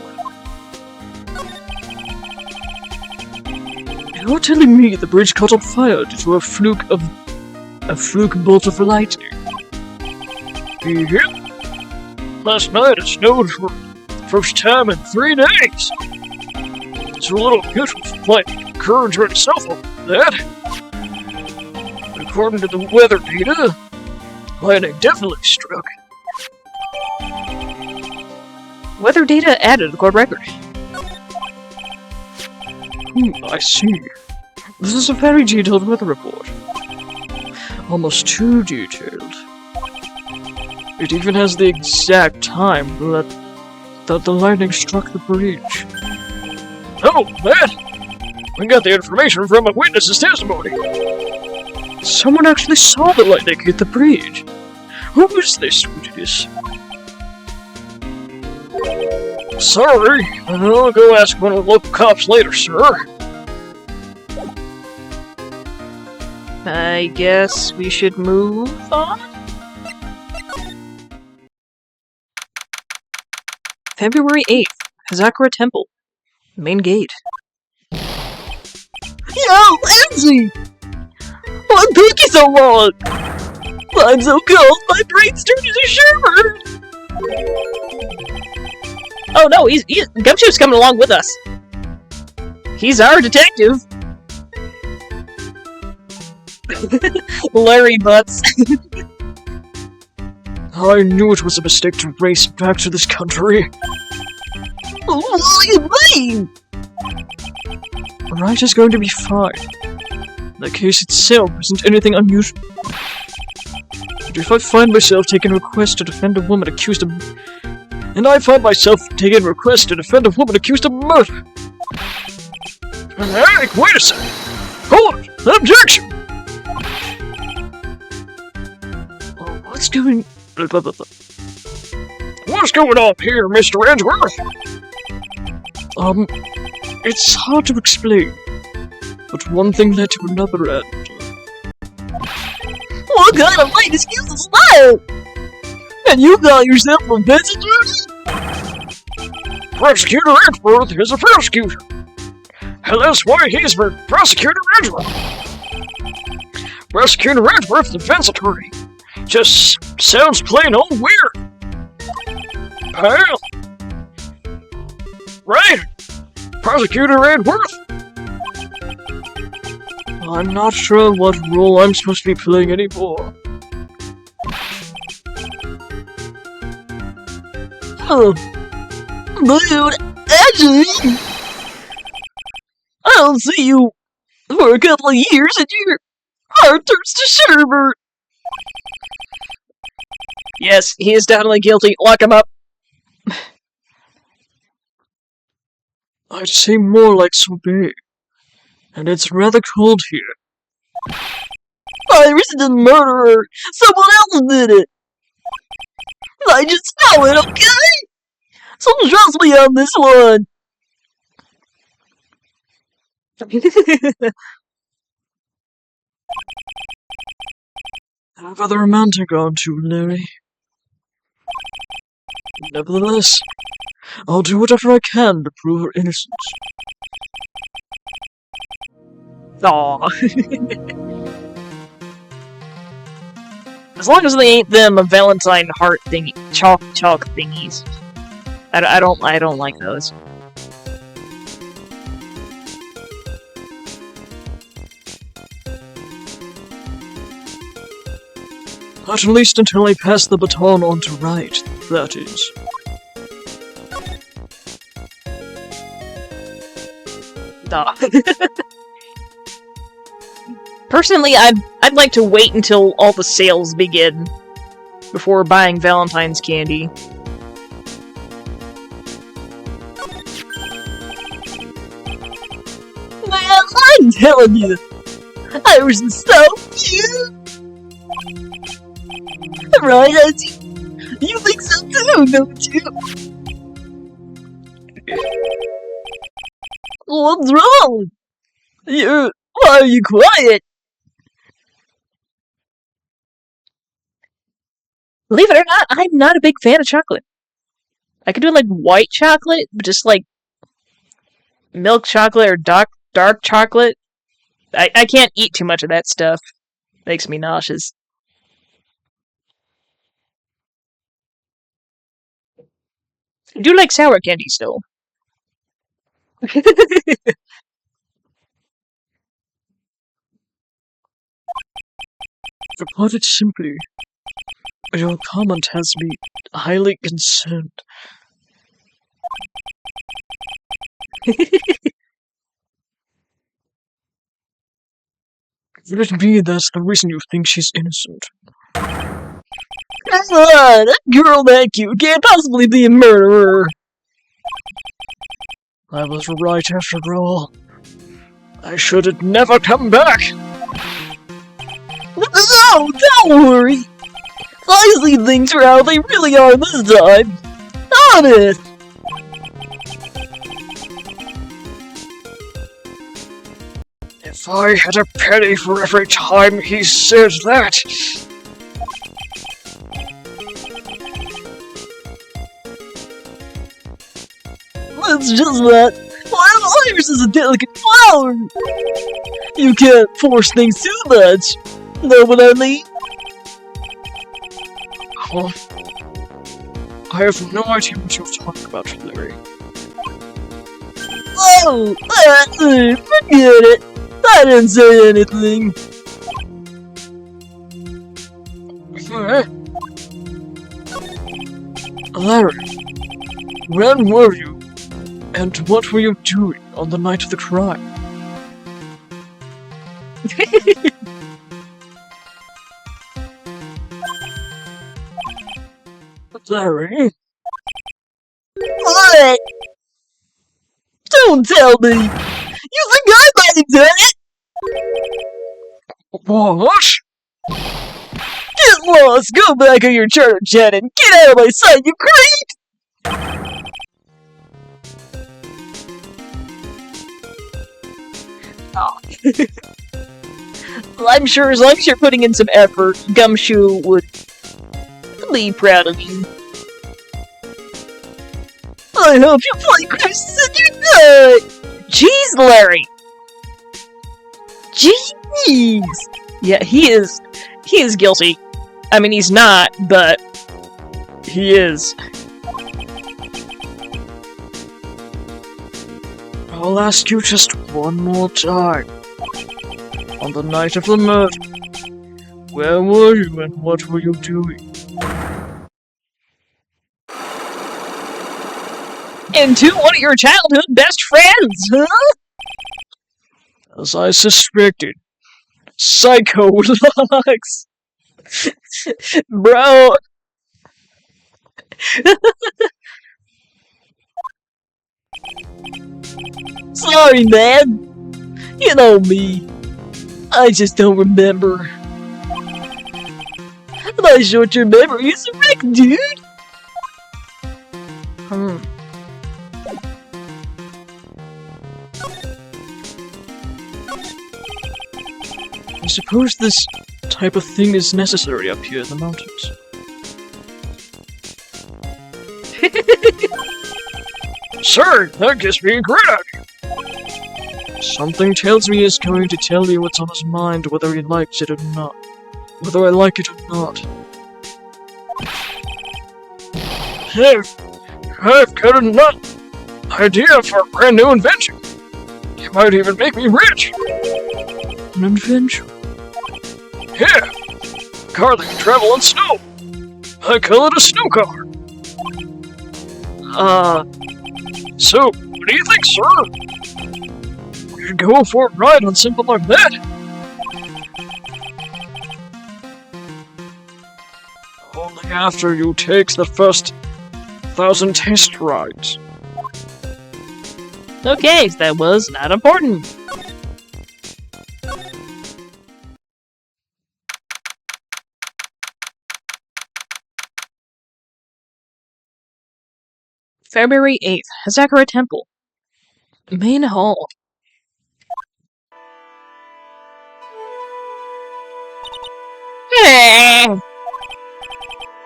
You're telling me the bridge caught on fire due to a fluke bolt of lightning? Yep. Last night it snowed for the first time in 3 days. It's a little unusual for lightning to occur during a snowfall like that. According to the weather data, lightning definitely struck. Weather data added to the court record. I see. This is a very detailed weather report. Almost too detailed. It even has the exact time that the lightning struck the bridge. Oh, that! We got the information from a witness's testimony. Someone actually saw the lightning hit the bridge. Who is this witness? Sorry, I'll go ask one of the local cops later, sir. I guess we should move on? February 8th, Hazakura Temple. Main gate. Yo, Lindsay! What took you so long? I'm so cold, my brain's turning to shiver! Oh no, Gumshoe's coming along with us. He's our detective. Larry Butts. I knew it was a mistake to race back to this country. What do you mean? Wright is going to be fine. The case itself isn't anything unusual. But if I find myself taking requests to defend a woman accused of... murder... Hey, wait a second! Hold it! Objection! What's going... What's going on here, Mr. Edgeworth? It's hard to explain, but one thing led to another and... What kind of late excuse is that? And you call yourself a visitor? Prosecutor Edgeworth is a prosecutor, and that's why he's for Prosecutor Edgeworth. Prosecutor Edgeworth, defense attorney, just sounds plain old weird. Pal. Right? Prosecutor Edgeworth. I'm not sure what role I'm supposed to be playing anymore. Oh, dude, actually, I don't see you for a couple of years and your heart turns to sherbet. Yes, he is definitely guilty. Lock him up. I'd say more like sorbet, and it's rather cold here. Iris is the murderer. Someone else did it. I just know it, okay? So trust me on this one. Have other romantic on too, Larry. Nevertheless, I'll do whatever I can to prove her innocence. Aw. As long as they ain't them a Valentine heart thingy, chalk thingies. I don't like those. At least until I pass the baton on to Wright, that is. Duh. Personally, I'd like to wait until all the sales begin before buying Valentine's candy. Man, I'm telling you, Iris is so cute. Right, Auntie? You think so too, don't you? What's wrong? Why are you quiet? Believe it or not, I'm not a big fan of chocolate. I could do like white chocolate, but just like milk chocolate or dark chocolate. I can't eat too much of that stuff. Makes me nauseous. I do like sour candy still. To put it simply, your comment has me highly concerned. Could it be that's the reason you think she's innocent? Come on, a girl that cute can't possibly be a murderer. I was right after all. I should have never come back! No, don't worry. I see things for how they really are this time. Honest. If I had a penny for every time he said that... It's just that Wild Iris is a delicate flower. You can't force things too much. Know what I mean? Huh? I have no idea what you're talking about, Larry. Oh, forget it. I didn't say anything. Larry, when were you? And what were you doing on the night of the crime? Larry? What? Don't tell me! You think I might have done it? What? Get lost! Go back on your charter jet and get out of my sight, you creep! I'm sure as long as you're putting in some effort, Gumshoe would be proud of you. I hope you play Chris and you're good! Jeez, Larry! Jeez! Yeah, he is guilty. I mean, he's not, but he is. I'll ask you just one more time. On the night of the murder, where were you and what were you doing? Into one of your childhood best friends, huh? As I suspected, Psycho Lux. Bro. Sorry, man. You know me. I just don't remember. My short-term memory is a wreck, dude. I suppose this type of thing is necessary up here in the mountains. Sir, that gives me a great idea! Something tells me he's going to tell you what's on his mind, whether he likes it or not. Whether I like it or not. Hey, I've got a idea for a brand new invention. It might even make me rich. An invention? Yeah, a car that can travel on snow. I call it a snow car. So, what do you think, sir? We should go for a ride on something like that. Only after you take the first 1,000 test rides. Okay, that was not important. February 8th, Hazakura Temple. Main Hall.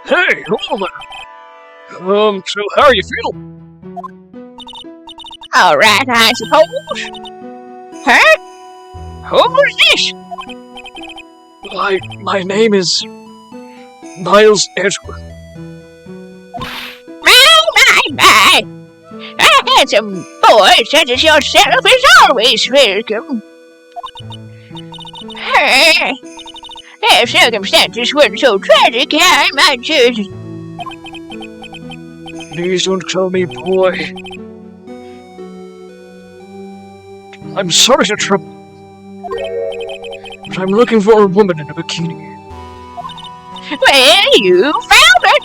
Hey, hello there. So how are you feeling? Alright, I suppose. Huh? Who's this? My name is Miles Edgeworth. My. A handsome boy such as yourself is always welcome. If circumstances weren't so tragic, I might just... Please don't call me boy. I'm sorry to trouble you, but I'm looking for a woman in a bikini. Well, you found it.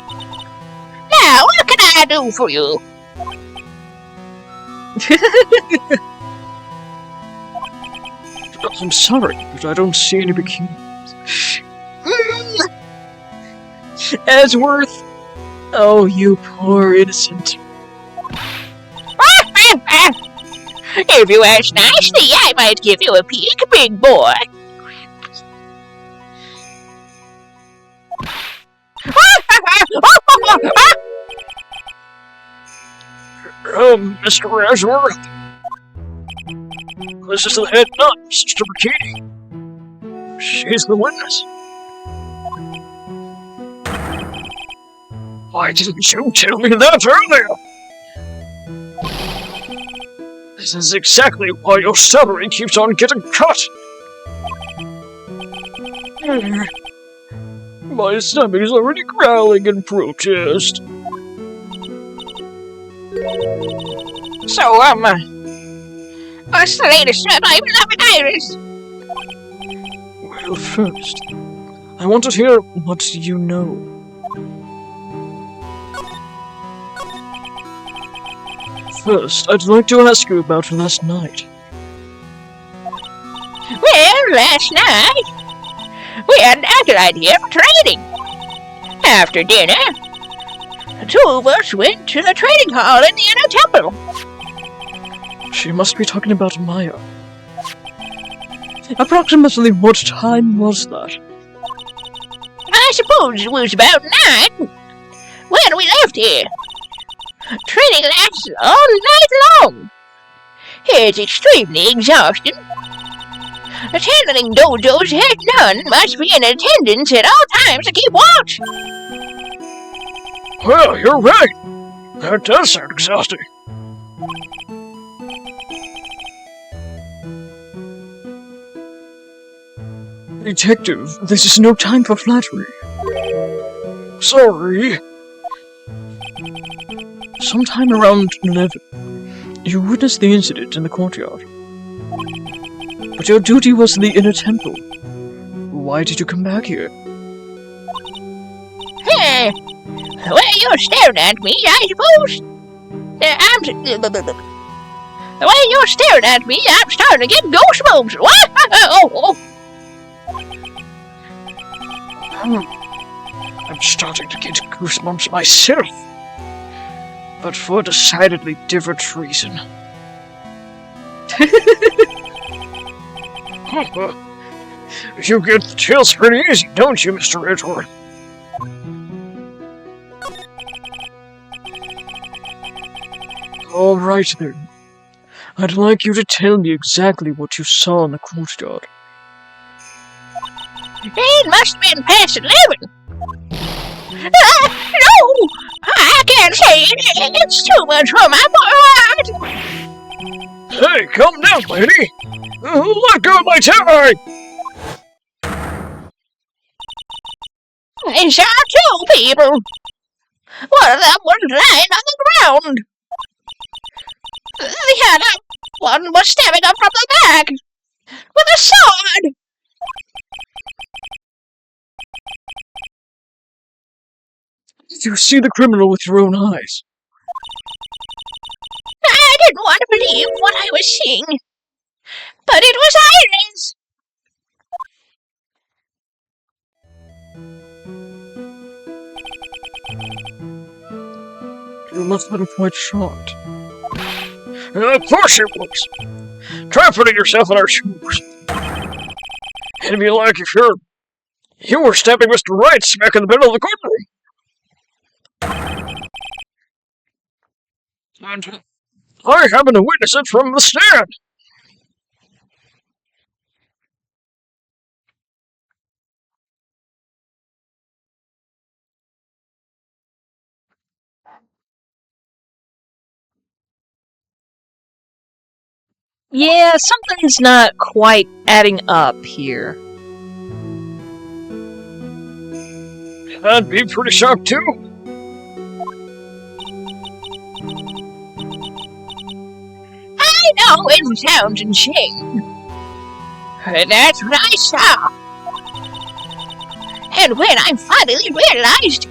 Now, what can I do for you? I'm sorry, but I don't see any bikinis. Edgeworth! Oh, you poor innocent. If you ask nicely, I might give you a peek, big boy. Mr. Edgeworth. This is the head nut, Sister Bikini. She's the witness. Why didn't you tell me that earlier? This is exactly why your salary keeps on getting cut. My stomach's already growling in protest. So, what's the latest on my beloved Iris? Well, first, I want to hear what you know. First, I'd like to ask you about last night. Well, last night, we had another idea for trading. After dinner, the two of us went to the trading hall in the inner temple. She must be talking about Maya. Approximately what time was that? I suppose it was about 9 when we left here. Training lasts all night long. It's extremely exhausting. Attending dojo's head nun must be in attendance at all times to keep watch. Well, you're right. That does sound exhausting. Detective, this is no time for flattery. Sorry. Sometime around 11, you witnessed the incident in the courtyard. But your duty was in the inner temple. Why did you come back here? The way you're staring at me, I suppose. The way you're staring at me, I'm starting to get goosebumps. What? I'm starting to get goosebumps myself. But for a decidedly different reason. You get the chills pretty easy, don't you, Mr. Edgeworth? All right, then. I'd like you to tell me exactly what you saw in the courtyard. It must have been past 11. No! I can't say it. It's too much for my heart. Hey, calm down, lady! Let go of my tie! I saw 2 people. One of them was lying on the ground. The other one was stabbing up from the back with a sword. Did you see the criminal with your own eyes? I didn't want to believe what I was seeing, but it was Iris. You must have been quite shocked. Of course it was. Try putting yourself in our shoes. It'd be like if you were stabbing Mr. Wright smack in the middle of the courtroom. And I happen to witness it from the stand. Yeah, something's not quite adding up here. I'd be pretty shocked too. I know it sounds insane. That's what I saw. And when I finally realized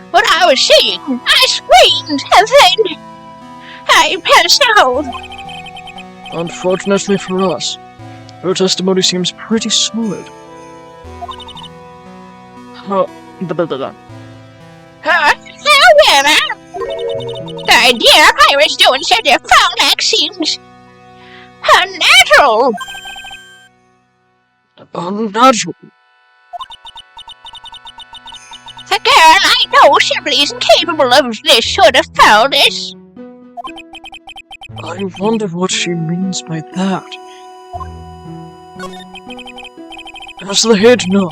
what I was seeing, I screamed and then I passed out. Unfortunately for us, her testimony seems pretty solid. However, the idea of Iris doing such a foul act seems unnatural. Unnatural. The girl I know simply isn't capable of this sort of foulness. I wonder what she means by that. As the head nun,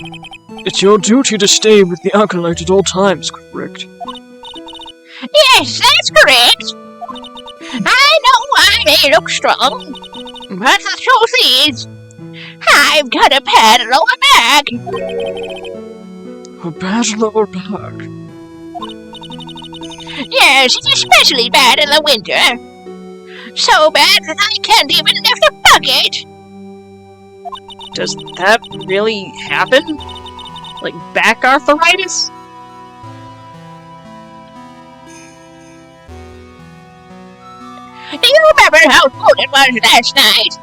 it's your duty to stay with the acolyte at all times, correct? Yes, that's correct. I know I may look strong, but the truth is, I've got a bad lower back. A bad lower back? Yes, it's especially bad in the winter. So bad that I can't even lift a bucket. Does that really happen? Like back arthritis? Do you remember how cold it was last night?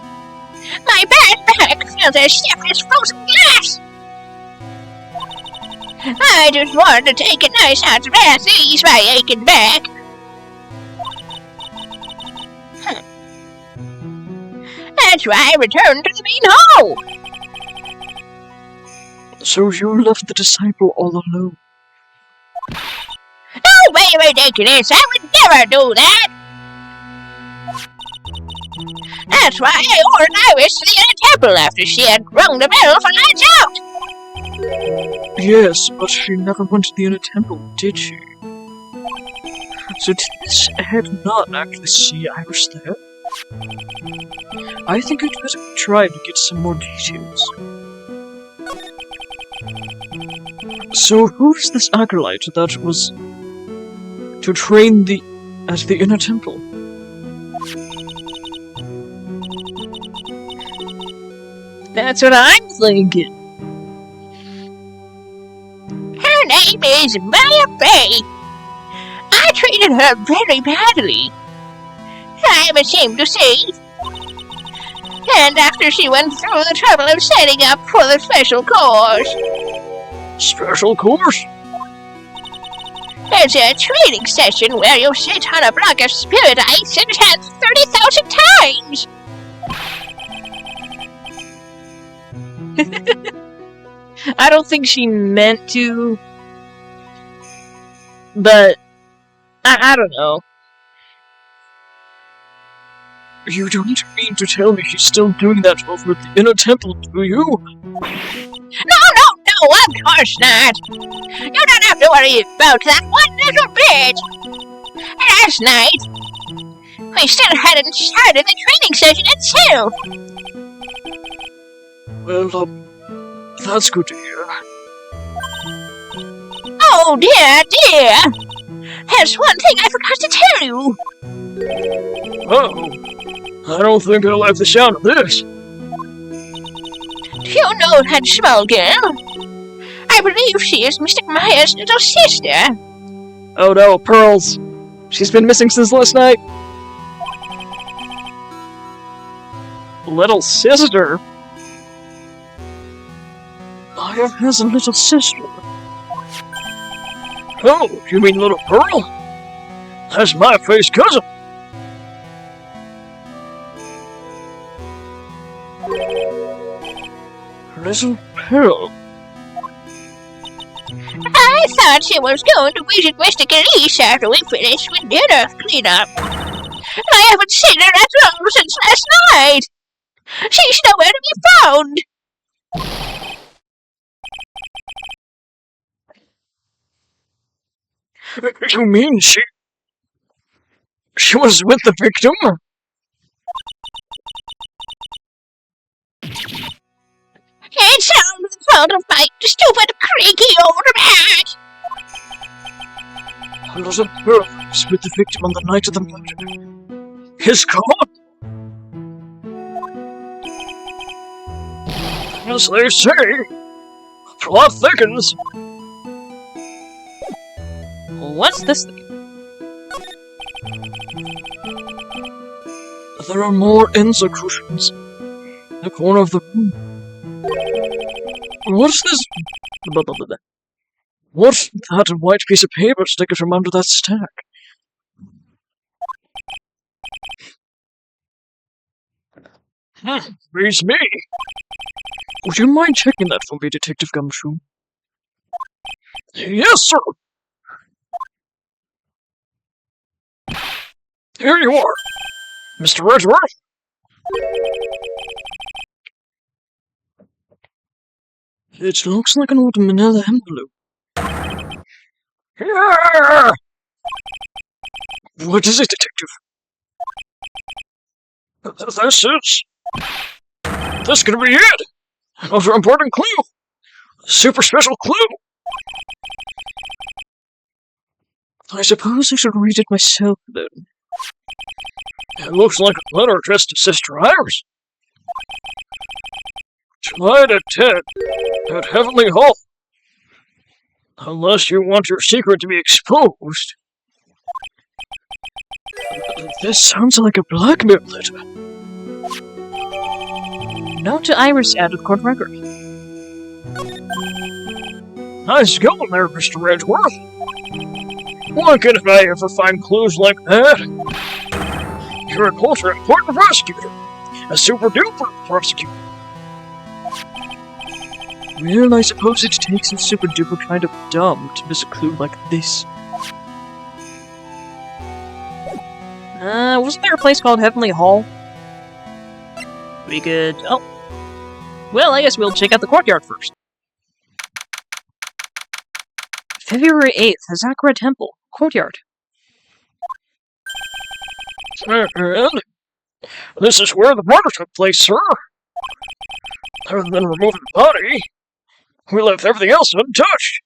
My bad back felt as stiff as frozen glass. I just wanted to take a nice hot bath to ease my aching back. That's why I returned to the main hall. So you left the disciple all alone? Don't be ridiculous. I would never do that. That's why I ordered Iris to the inner temple after she had rung the bell for lights out. Yes, but she never went to the inner temple, did she? So did this head not actually see Iris there? I think I'd better try to get some more details. So who is this acolyte that was to train at the inner temple? That's what I'm thinking. Her name is Maya Bay. I treated her very badly. I'm ashamed to say. And after she went through the trouble of signing up for the special course. Special course? It's a training session where you sit on a block of spirit ice and chant 30,000 times. I don't think she meant to, but I don't know. You don't mean to tell me she's still doing that over at the inner temple, do you? No, of course not. You don't have to worry about that one little bit. Last night, we still hadn't started the training session itself. Well, that's good to hear. Oh dear. There's one thing I forgot to tell you. Oh, I don't think I like the sound of this. Do you know that small girl? I believe she is Mystic Maya's little sister. Oh no, Pearls. She's been missing since last night. Little sister? Maya has a little sister. Oh, you mean little Pearl? That's my face cousin. Little Pearl. I thought she was going to visit Mystic Elise after we finished with dinner cleanup. I haven't seen her at all since last night. She's nowhere to be found. You mean she was with the victim? It's all the fault of my stupid, creaky old man. Little Pearl was with the victim on the night of the murder. His gone. As they say, plot thickens. What's this thing? There are more Enza cushions in the corner of the room. What's this? What's that white piece of paper sticking from under that stack? Beats me. Would you mind checking that for me, Detective Gumshoe? Yes, sir! Here you are, Mr. Redworth. It looks like an old manila envelope. Yeah! What is it, Detective? This could be it! Another important clue! A super special clue! I suppose I should read it myself, then. It looks like a letter addressed to Sister Iris. Tonight at 10 at Heavenly Hall. Unless you want your secret to be exposed. This sounds like a blackmail letter. Note to Iris added to the court record. Nice going there, Mr. Edgeworth. Why can't I ever find clues like that? You're an ultra important prosecutor. a super duper prosecutor. Well, I suppose it takes a super duper kind of dumb to miss a clue like this. Wasn't there a place called Heavenly Hall? We could... oh. Well, I guess we'll check out the courtyard first. February 8th, Hazakura Temple. Courtyard. And this is where the murder took place, sir. Other than removing the body, we left everything else untouched.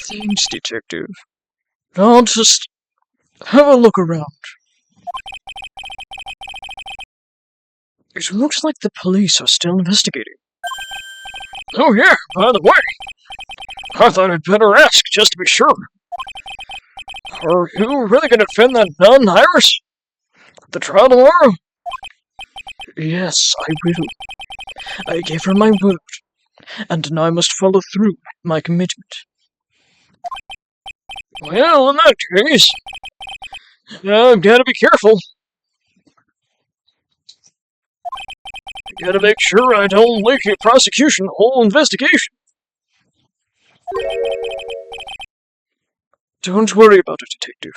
Thanks, Detective. I'll just have a look around. It looks like the police are still investigating. Oh yeah, by the way, I thought I'd better ask just to be sure. Are you really going to defend that nun, Iris? At the trial tomorrow? Yes, I will. I gave her my word, and now I must follow through my commitment. Well, in that case, I've got to be careful. I gotta make sure I don't leak a prosecution whole investigation. Don't worry about it, Detective.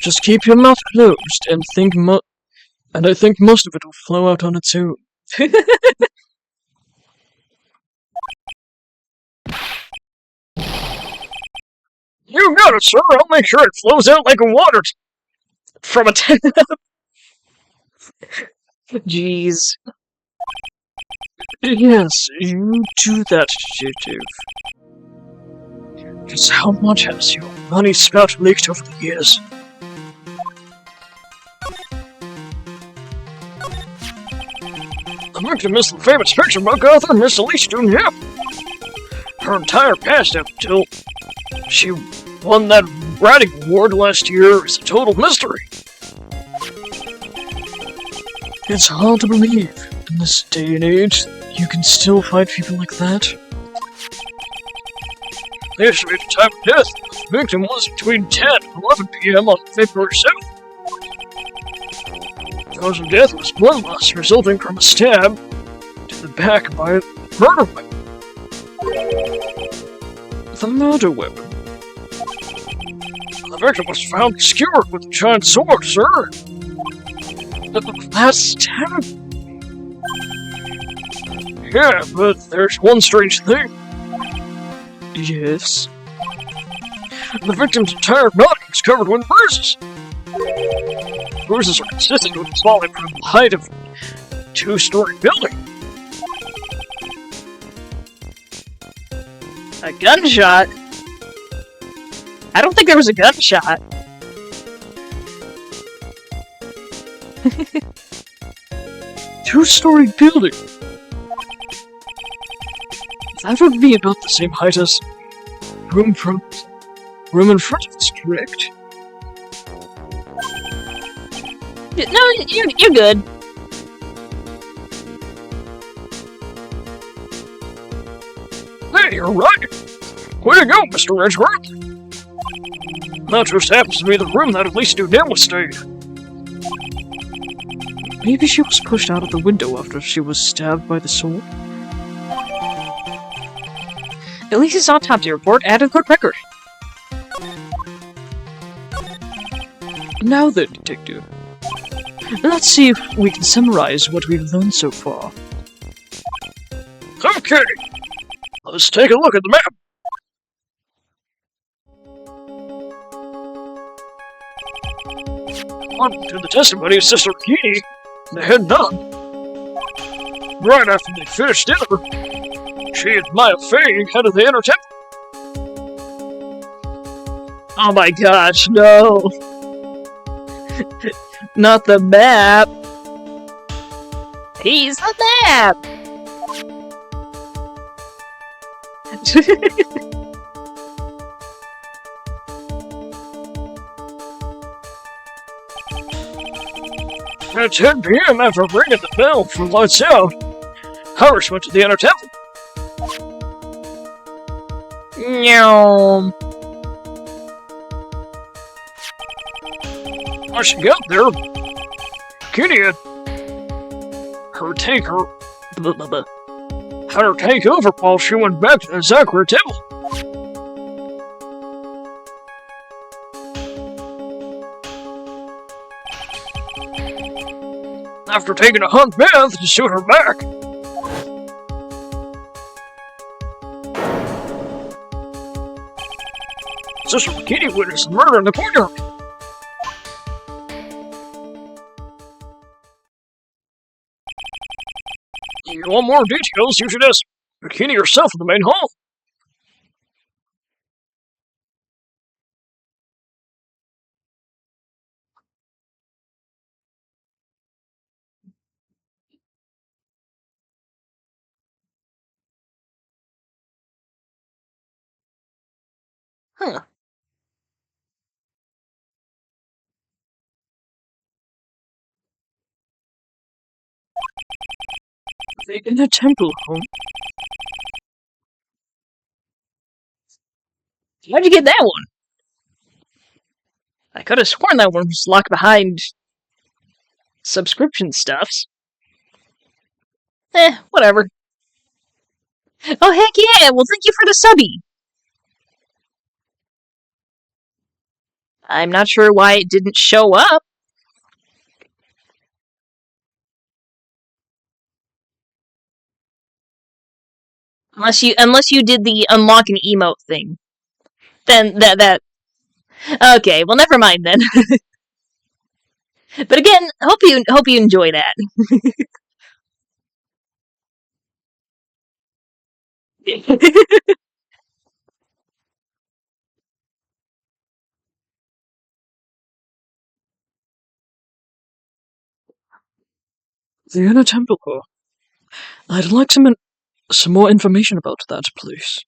Just keep your mouth closed and I think most of it will flow out on its own. You got it, sir. I'll make sure it flows out like water from a tap. Jeez. Yes, you do that, Detective. Just how much has your money spout leaked over the years? The victim is the famous fiction book author, Miss Elise Dunham. Her entire past up until she won that writing award last year is a total mystery. It's hard to believe, in this day and age, you can still find people like that. The estimated time of death of the victim was between 10 and 11 p.m. on February 7th. The cause of death was blood loss resulting from a stab to the back by a murder weapon. The murder weapon? The victim was found skewered with a giant sword, sir. That's terrible. Yeah, but there's one strange thing. Yes? The victim's entire body was covered with bruises. Bruises are consistent with falling from the height of a 2-story building. A gunshot? I don't think there was a gunshot. 2-story building? That would be about the same height as room in front of us, correct? No, you're good. Hey, you're right. Way to go, Mr. Edgeworth. That just happens to be the room that Elise Dunham was staying. Maybe she was pushed out of the window after she was stabbed by the sword? Elise's autopsy report added court record. Now then, Detective. Let's see if we can summarize what we've learned so far. Okay, let's take a look at the map. According to the testimony of Sister Kini, the head nun, right after they finished dinner, she and Maya Fey headed the inner temple. Oh my gosh, no. Not the map. He's the map. At 10 p.m. after ringing the bell for lights out, Iris went to the inner temple. No. Once she got there, Kitty had her take over while she went back to the Zachary table. After taking a hot bath to suit her back, Sister Kitty witnessed the murder in the courtyard. If you want more details, you should ask Kitty herself in the main hall. Huh. The inner temple home. How'd you get that one? I could have sworn that one was locked behind subscription stuffs. Whatever. Oh, heck yeah! Well, thank you for the subby! I'm not sure why it didn't show up. Unless you did the unlock an emote thing. Then that okay, well never mind then. But again, hope you enjoy that. The inner temple hall. I'd like some more information about that place.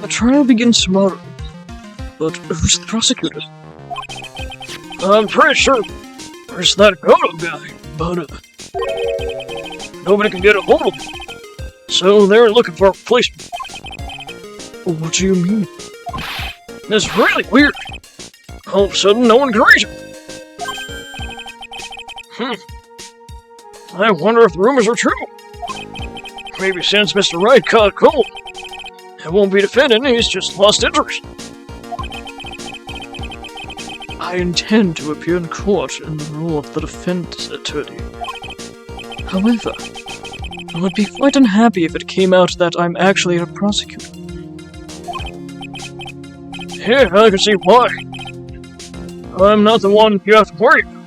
The trial begins tomorrow, but who's the prosecutor? I'm pretty sure there's that Goto guy, but nobody can get a hold of him, so they're looking for a replacement. What do you mean? It's really weird. All of a sudden, no one can reach him. I wonder if the rumors are true. Maybe since Mr. Wright caught cold, it won't be defending, he's just lost interest. I intend to appear in court in the role of the defense attorney. However, I would be quite unhappy if it came out that I'm actually a prosecutor. Yeah, I can see why. I'm not the one you have to worry about.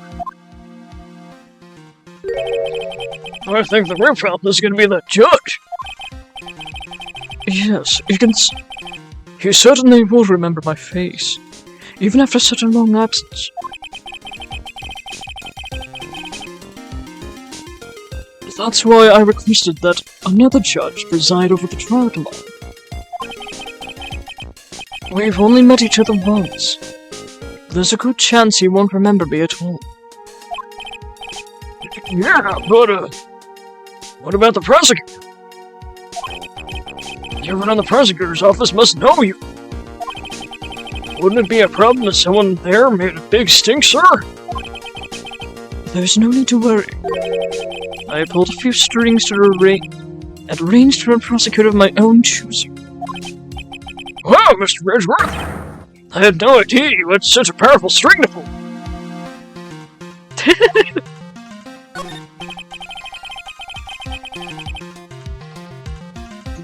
I think the real problem is going to be the judge. Yes, he certainly will remember my face, even after such a long absence. That's why I requested that another judge preside over the trial tomorrow. We've only met each other once. There's a good chance he won't remember me at all. Yeah, but, what about the prosecutor? Everyone in the prosecutor's office must know you. Wouldn't it be a problem if someone there made a big stink, sir? There's no need to worry. I pulled a few strings to arranged for a prosecutor of my own choosing. Wow, Mr. Ridgeworth! I had no idea you had such a powerful string to pull.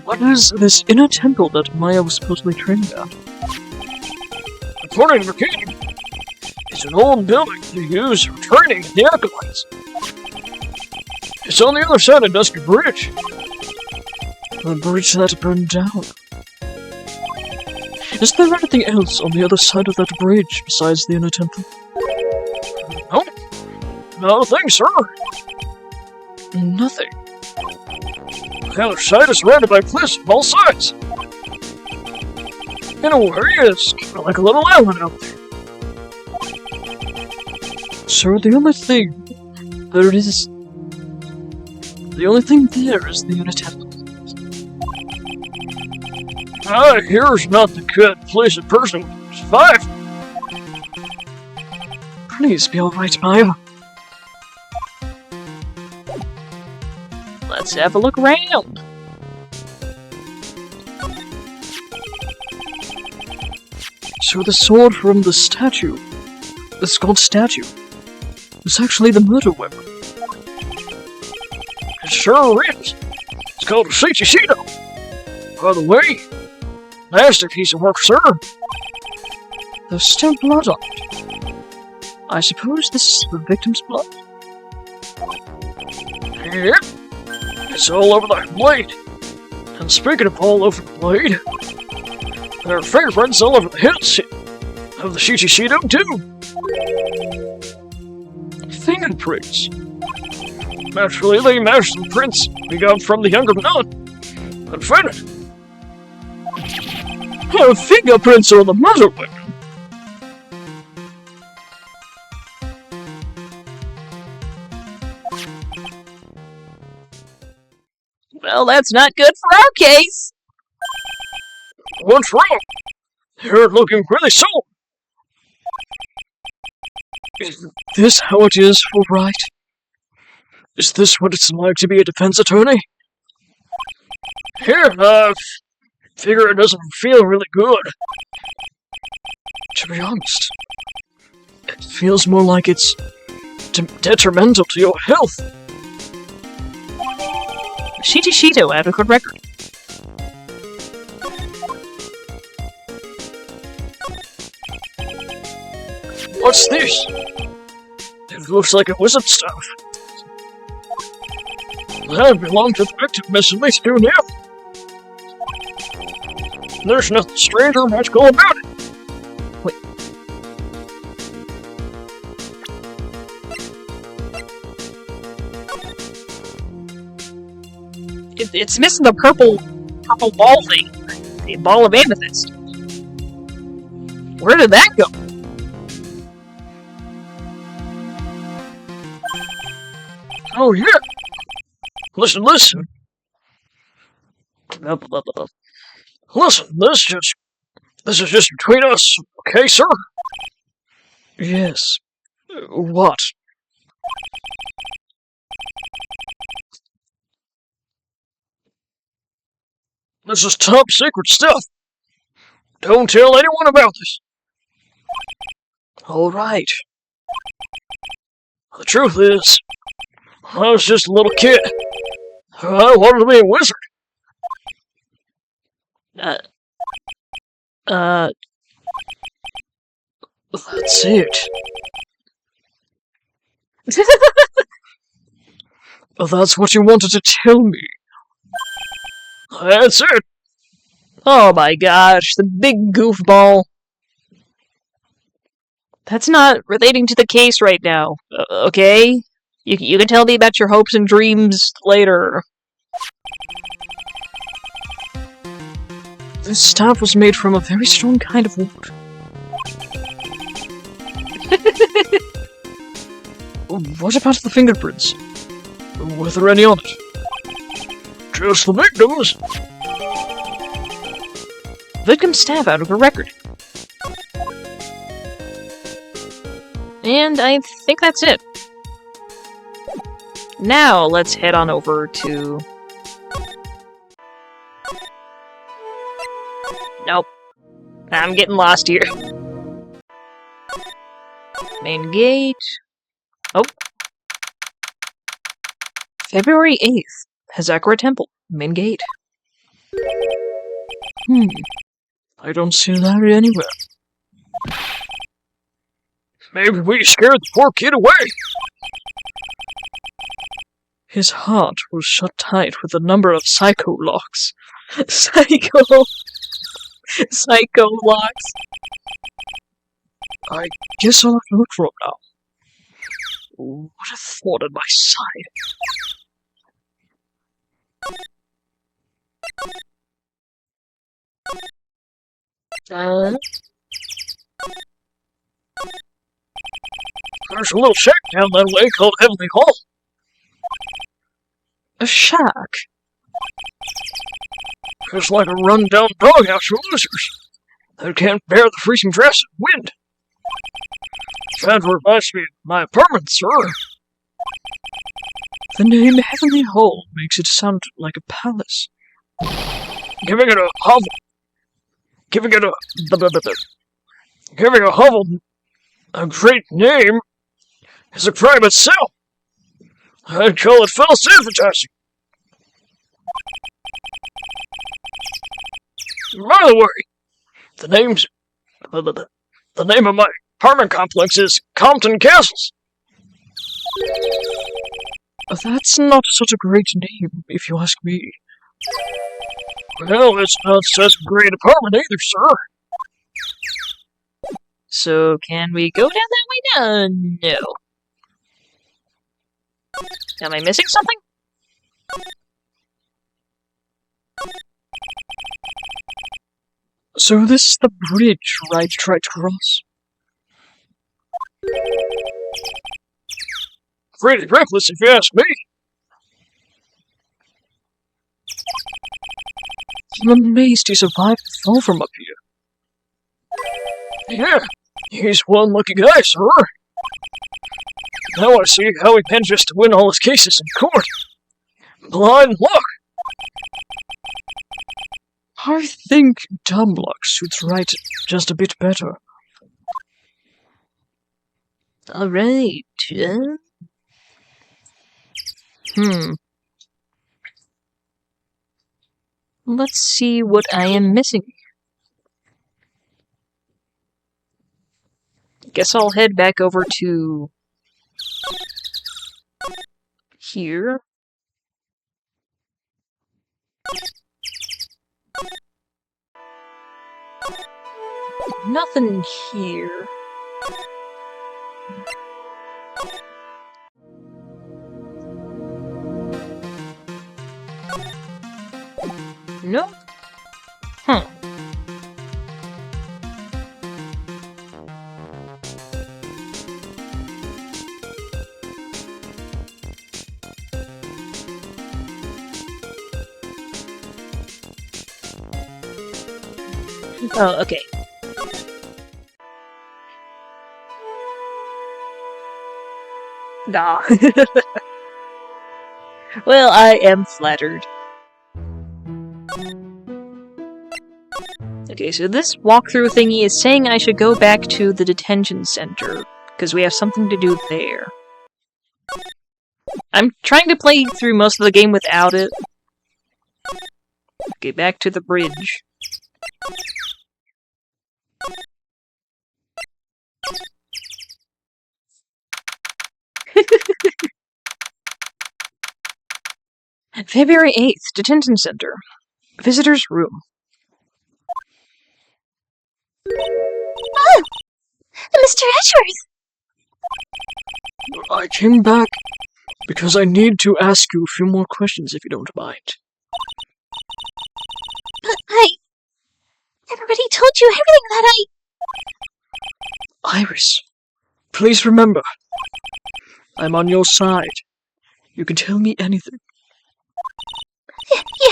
What is this inner temple that Maya was supposedly training at? According to King, it's an old building they use for training the acolytes. It's on the other side of Dusky Bridge. The bridge that burned down. Is there anything else on the other side of that bridge besides the inner temple? No. Not a thing, sir. Nothing. The other side is surrounded by cliffs of all sides. In a way, it's kind of like a little island out there. So the only thing there is the inner temple. Here's not the good, pleasant person who survived. Please be alright, Maya. Let's have a look around. So the sword from the statue, the skull statue, was actually the murder weapon. It sure is. It's called a Shichishito. By the way, nasty piece of work, sir. There's still blood on it. I suppose this is the victim's blood? Yep. It's all over the blade. And speaking of all over the blade, there are fingerprints all over the hilt of the Shichishito, too. Fingerprints. Naturally, they match the prints we got from the younger nun. Unfitted. Her fingerprints are on the murder weapon. Well, that's not good for our case. What's wrong? You're looking really sore. Is this how it is for Wright? Is this what it's like to be a defense attorney? Here, figure it doesn't feel really good. To be honest, it feels more like it's detrimental to your health. Shichishito had a good record. What's this? It looks like a wizard staff. That belonged to the victim, Miss at least 2 now. There's nothing strange or magical about it. Wait. It's missing the purple ball thing. The ball of amethyst. Where did that go? Oh yeah. Listen. Listen, this is just between us, okay, sir? Yes. What? This is top secret stuff. Don't tell anyone about this. All right. The truth is, I was just a little kid. I wanted to be a wizard. That's it. That's what you wanted to tell me. That's it. Oh my gosh, the big goofball. That's not relating to the case right now, okay? You can tell me about your hopes and dreams later. This staff was made from a very strong kind of wood. What about the fingerprints? Were there any on it? Just the victims. Victim staff out of a record. And I think that's it. Now let's head on over to... Nope. I'm getting lost here. Main gate. Oh. February 8th. Hazakura Temple. Main gate. I don't see Larry anywhere. Maybe we scared the poor kid away. His heart was shut tight with a number of psycho locks. Psycho locks. I guess I'll have to look for him now. What a thought at my side. There's a little shack down that way called Heavenly Hall. A shack? It's like a run-down doghouse for losers that can't bear the freezing dress and wind. That reminds me of my apartment, sir. The name Heavenly Hall makes it sound like a palace. Giving it a hovel. Giving it a hovel a great name is a crime itself. I'd call it false advertising. By the way, the name of my apartment complex is Compton Castles. That's not such a great name, if you ask me. Well, it's not such a great apartment either, sir. So, can we go down that way now? No. Am I missing something? So this is the bridge Wright tried to cross. Pretty reckless, if you ask me. I'm amazed he survived the fall from up here. Yeah, he's one lucky guy, sir. Now I see how he manages to win all his cases in court. Blind luck. I think dumb luck suits Wright just a bit better. Alright. Let's see what I am missing. Guess I'll head back over to here. Nothing here. Nope. Oh, okay. Nah. Well, I am flattered. Okay, so this walkthrough thingy is saying I should go back to the detention center, because we have something to do there. I'm trying to play through most of the game without it. Okay, back to the bridge. February 8th, Detention Center. Visitor's room. Oh! Mr. Edgeworth! I came back because I need to ask you a few more questions if you don't mind. But I already told you everything that Iris, please remember, I'm on your side. You can tell me anything.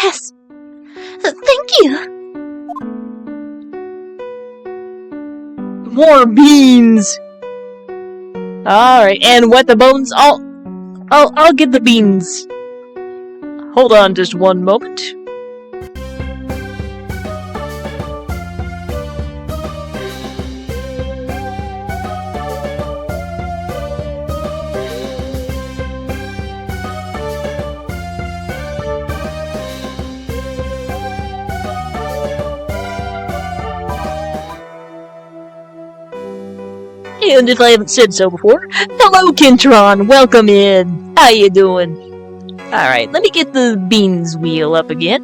Yes. Thank you. More beans! Alright, and wet the bones. I'll get the beans. Hold on just one moment. And if I haven't said so before, hello Kintron, welcome in. How you doing? Alright, let me get the beans wheel up again.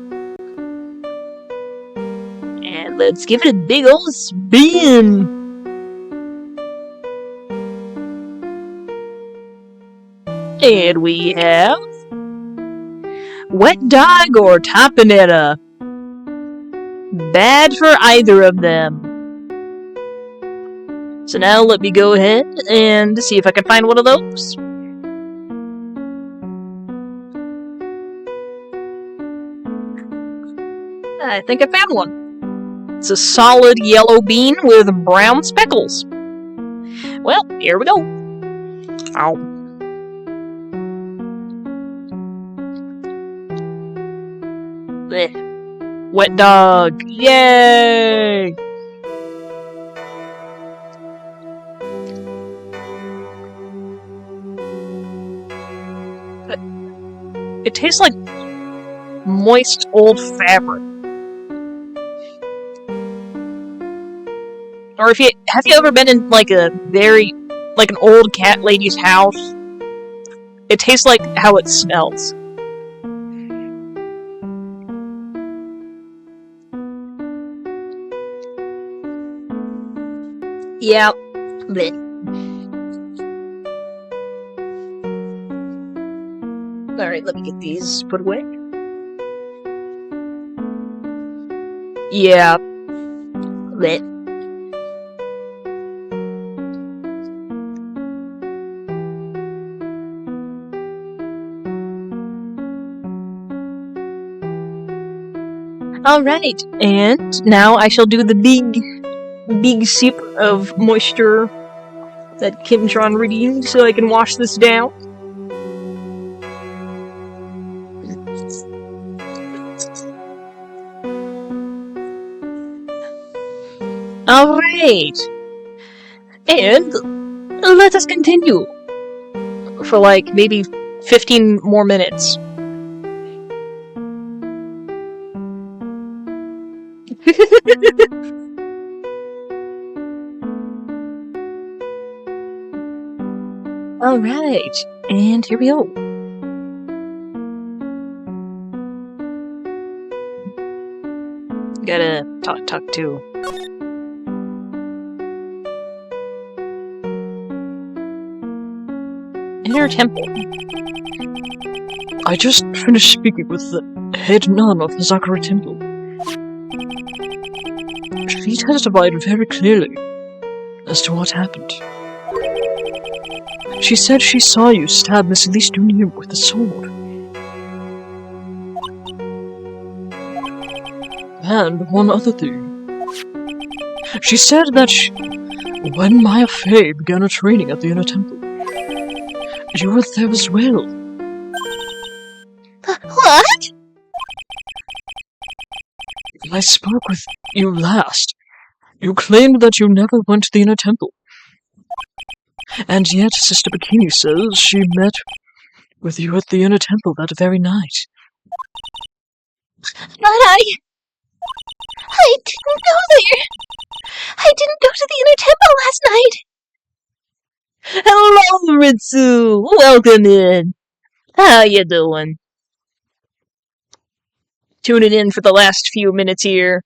And let's give it a big ol' spin. And we have wet dog or tapanetta. Bad for either of them. So now let me go ahead and see if I can find one of those. I think I found one. It's a solid yellow bean with brown speckles. Well, here we go. Ow. Blech. Wet dog. Yay! It tastes like moist old fabric. Or have you ever been in like an old cat lady's house? It tastes like how it smells. Yeah. Blech. Alright, let me get these put away. Yeah. Blech. Alright, and now I shall do the big sip of moisture that Kimtron redeemed so I can wash this down. Alright, and let us continue for like maybe 15 more minutes. Alright, and here we go. Gotta talk to. Inner temple. I just finished speaking with the head nun of the Sakura Temple. She testified very clearly as to what happened. She said she saw you stab Miss Elise Jr. with a sword. And one other thing. She said that when Maya Fey began her training at the Inner Temple, you were there as well. What? When I spoke with you last, you claimed that you never went to the Inner Temple. And yet Sister Bikini says she met with you at the Inner Temple that very night. But I didn't go there. I didn't go to the Inner Temple last night. Hello, Ritsu! Welcome in! How you doing? Tuning in for the last few minutes here.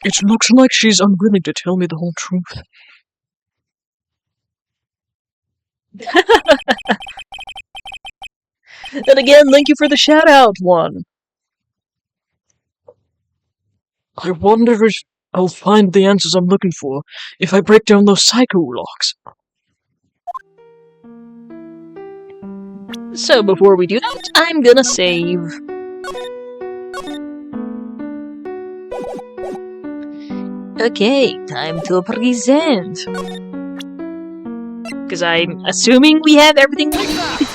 It looks like she's unwilling to tell me the whole truth. And again, thank you for the shout-out one. I wonder if I'll find the answers I'm looking for if I break down those psycho locks. So before we do that, I'm gonna save. Okay, time to present. Because I'm assuming we have everything we need.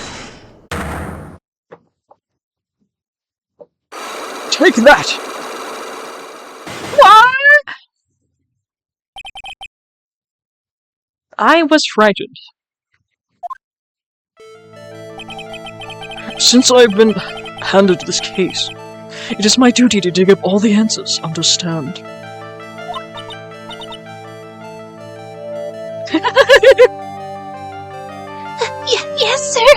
Take that! What? I was frightened. Since I've been handed this case, it is my duty to dig up all the answers, understand? Yes, sir.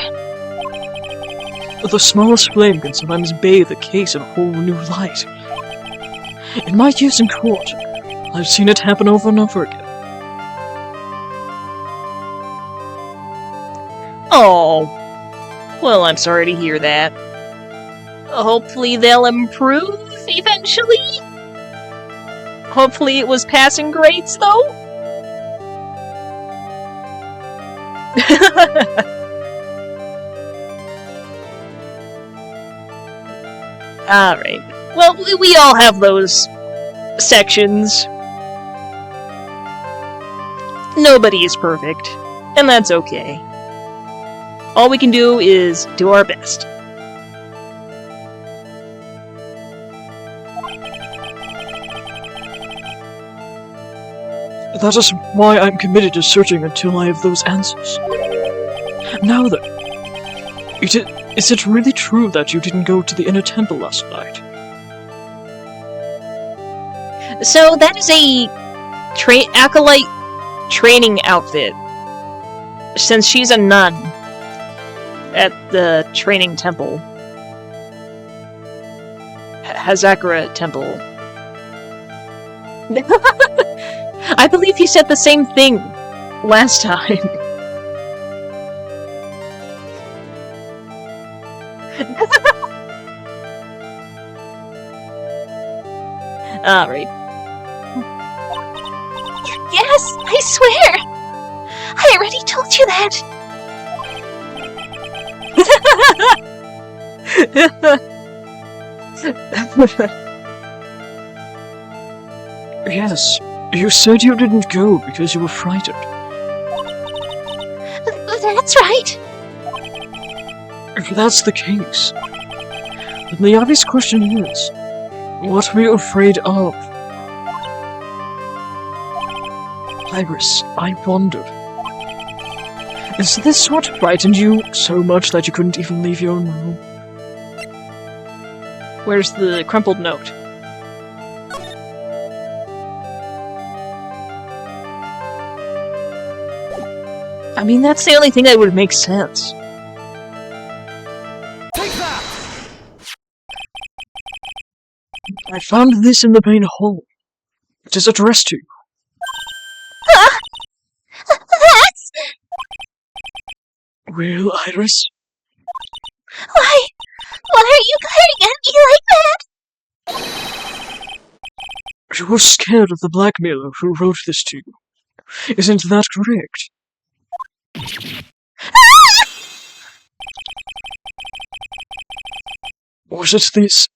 The smallest flame can sometimes bathe a case in a whole new light. In my years in court, I've seen it happen over and over again. Oh. Well, I'm sorry to hear that. Hopefully they'll improve eventually? Hopefully it was passing grades, though? Alright. Well, we all have those sections. Nobody is perfect, and that's okay. All we can do is do our best. That is why I'm committed to searching until I have those answers. Now then, is it really true that you didn't go to the inner temple last night? So that is a acolyte training outfit. Since she's a nun at the training temple. Hazakura Temple. I believe he said the same thing last time. Alright. Yes, I swear! I already told you that! Yes, you said you didn't go because you were frightened. That's right! If that's the case, then the obvious question is, what were you afraid of? Iris, I wondered. Is this what frightened you so much that you couldn't even leave your own room? Where's the crumpled note? I mean, that's the only thing that would make sense. I found this in the main hall. It is addressed to you. That's... Well, Iris? Why are you glaring at me like that? You were scared of the blackmailer who wrote this to you. Isn't that correct? Was it this...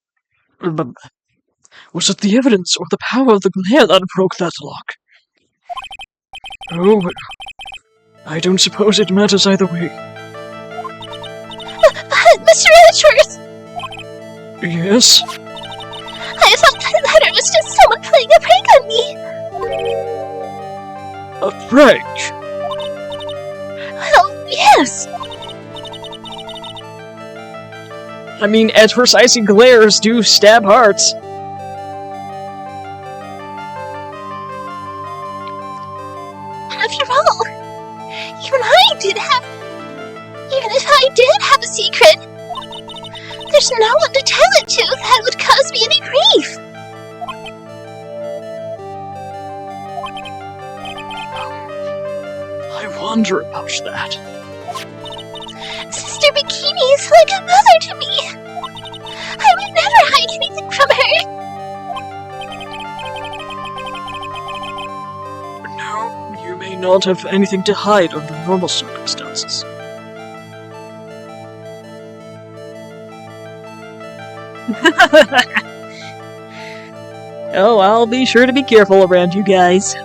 Was it the evidence or the power of the glare that broke that lock? Oh, well, I don't suppose it matters either way. Mr. Edgeworth! Yes? I thought that it was just someone playing a prank on me! A prank? Well, yes! I mean, as first icy glares do stab hearts. After all, even if I did have a secret, there's no one to tell it to that would cause me any grief. I wonder about that. Sister Bikini is like a mother to me. I would never hide anything from her. No, you may not have anything to hide under normal circumstances. Oh, I'll be sure to be careful around you guys.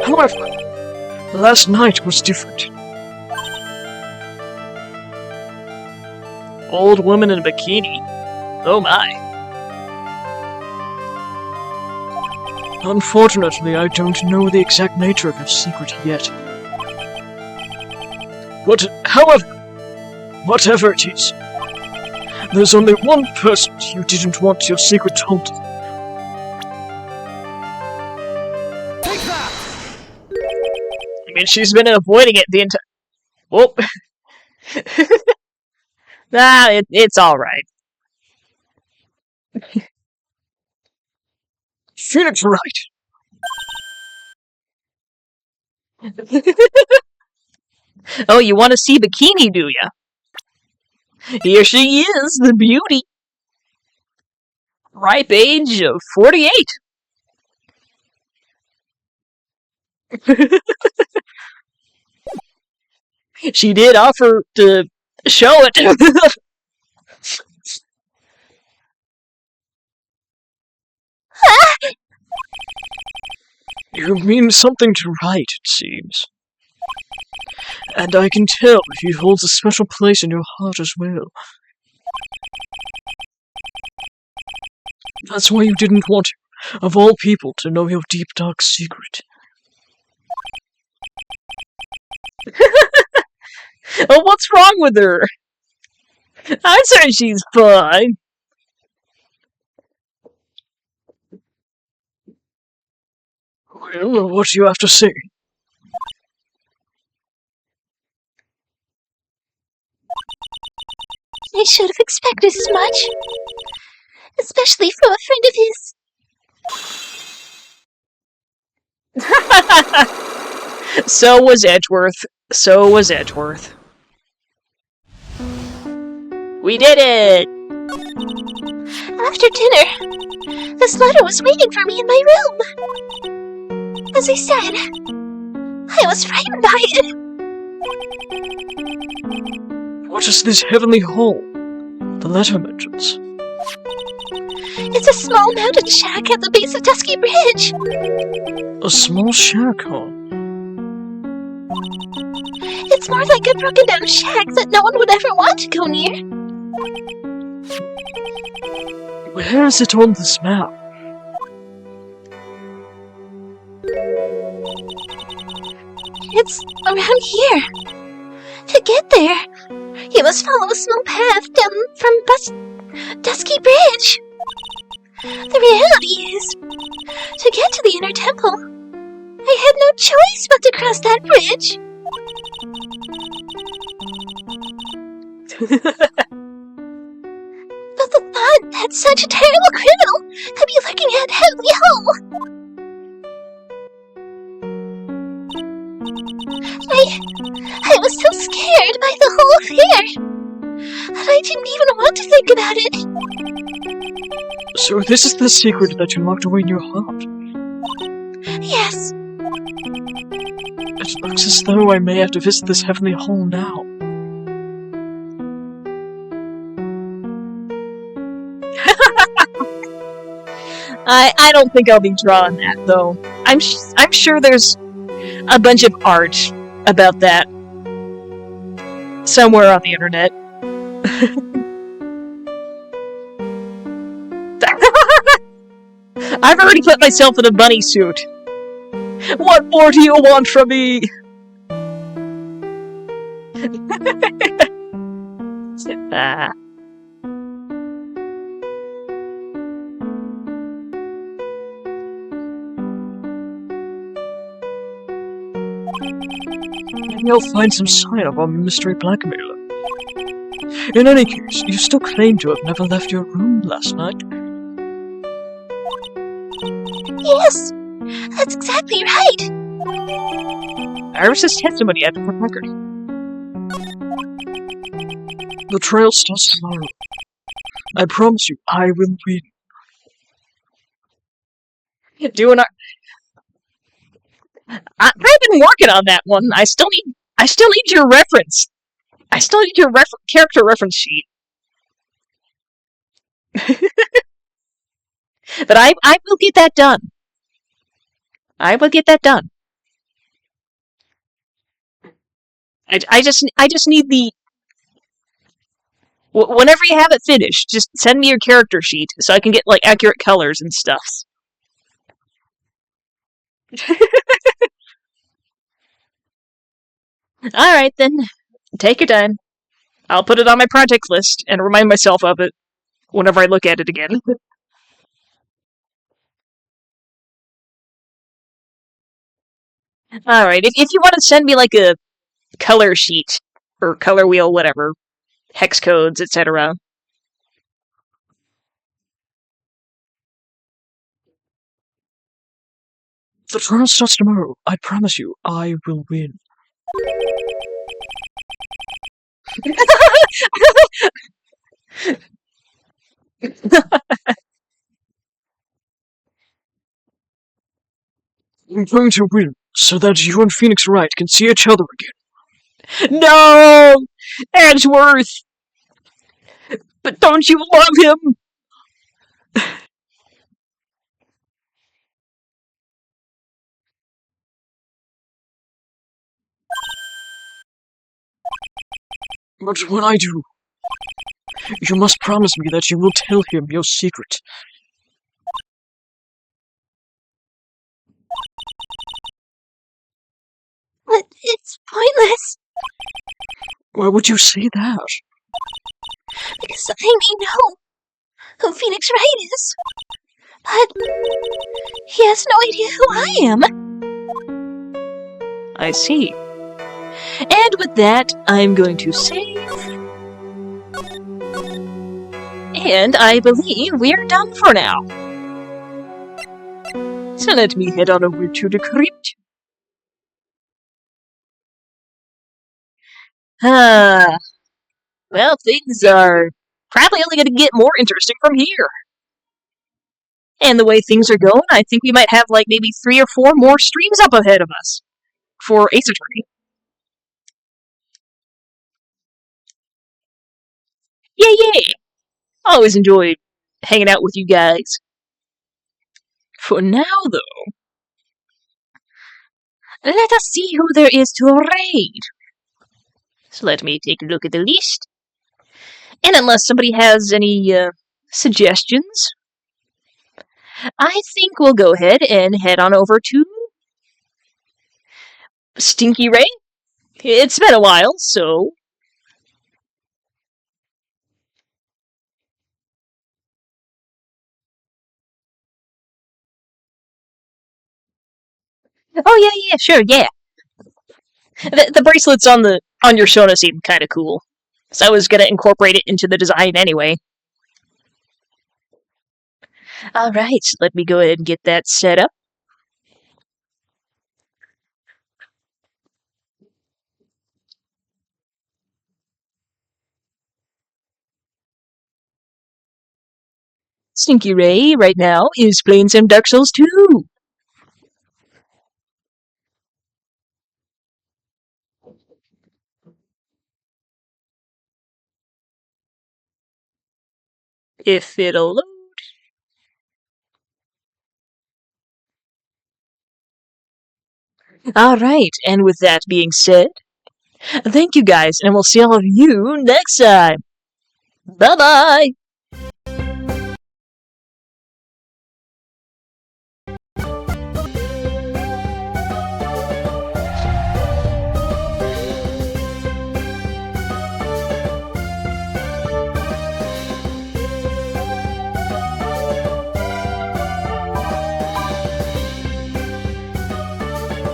However, last night was different. Old woman in a bikini. Oh my. Unfortunately, I don't know the exact nature of your secret yet. But, however, whatever it is, there's only one person you didn't want your secret told to. I mean, she's been avoiding it the entire... Whoop. Nah, it's alright. Phoenix Wright! Oh, you want to see Bikini, do ya? Here she is, the beauty. Ripe age of 48. She did offer to show it. You mean something to Wright, it seems. And I can tell he holds a special place in your heart as well. That's why you didn't want him, of all people, to know your deep, dark secret. Oh, what's wrong with her? I'm saying she's fine. Well, what do you have to say? I should have expected as much. Especially from a friend of his. So was Edgeworth. So was Edgeworth. We did it! After dinner, this letter was waiting for me in my room. As I said, I was frightened by it. What is this heavenly hall the letter mentions? It's a small mountain shack at the base of Dusky Bridge. A small shack, huh? It's more like a broken down shack that no one would ever want to go near. Where is it on this map? It's around here. To get there, you must follow a small path down from Dusky Bridge. The reality is, to get to the inner temple, I had no choice but to cross that bridge. But the thought that such a terrible criminal could be lurking at Heavenly Hall. I was so scared by the whole affair that I didn't even want to think about it. So this is the secret that you locked away in your heart. Yes, It looks as though I may have to visit this heavenly hall now. I don't think I'll be drawing that, though. I'm sure there's a bunch of art about that somewhere on the internet. I've already put myself in a bunny suit. What more do you want from me? Ah. Maybe I'll find some sign of our mystery blackmailer. In any case, you still claim to have never left your room last night. yes, that's exactly right. Iris's testimony had for record. The trial starts tomorrow. I promise you, I will win. Doing our... I've been working on that one. I still need your reference. I still need your character reference sheet. But I will get that done. I will get that done. I just need the... Whenever you have it finished, just send me your character sheet so I can get, like, accurate colors and stuff. Alright then, take your time. I'll put it on my project list and remind myself of it whenever I look at it again. Alright, if you want to send me like a color sheet, or color wheel, whatever, hex codes, etc. The trial starts tomorrow. I promise you, I will win. I'm going to win, so that you and Phoenix Wright can see each other again. No! Edgeworth! But don't you love him? But when I do, you must promise me that you will tell him your secret. But it's pointless, Why would you say that? because I may know who Phoenix Wright is. But he has no idea who I am. I see. And with that, I'm going to save. And I believe we're done for now. So let me head on over to the crypt. Well, things are probably only going to get more interesting from here. And the way things are going, I think we might have like maybe 3 or 4 more streams up ahead of us for Ace Attorney. Yay! Always enjoy hanging out with you guys. For now, though, let us see who there is to raid. So let me take a look at the list. And unless somebody has any suggestions, I think we'll go ahead and head on over to Stinky Ray. It's been a while, so... Oh yeah, sure, yeah. The bracelets on your Shona seem kind of cool, so I was gonna incorporate it into the design anyway. Alright, so let me go ahead and get that set up. Stinky Ray, right now, is playing some Dark Souls 2. If it'll load. Alright, and with that being said, thank you guys, and we'll see all of you next time. Bye-bye!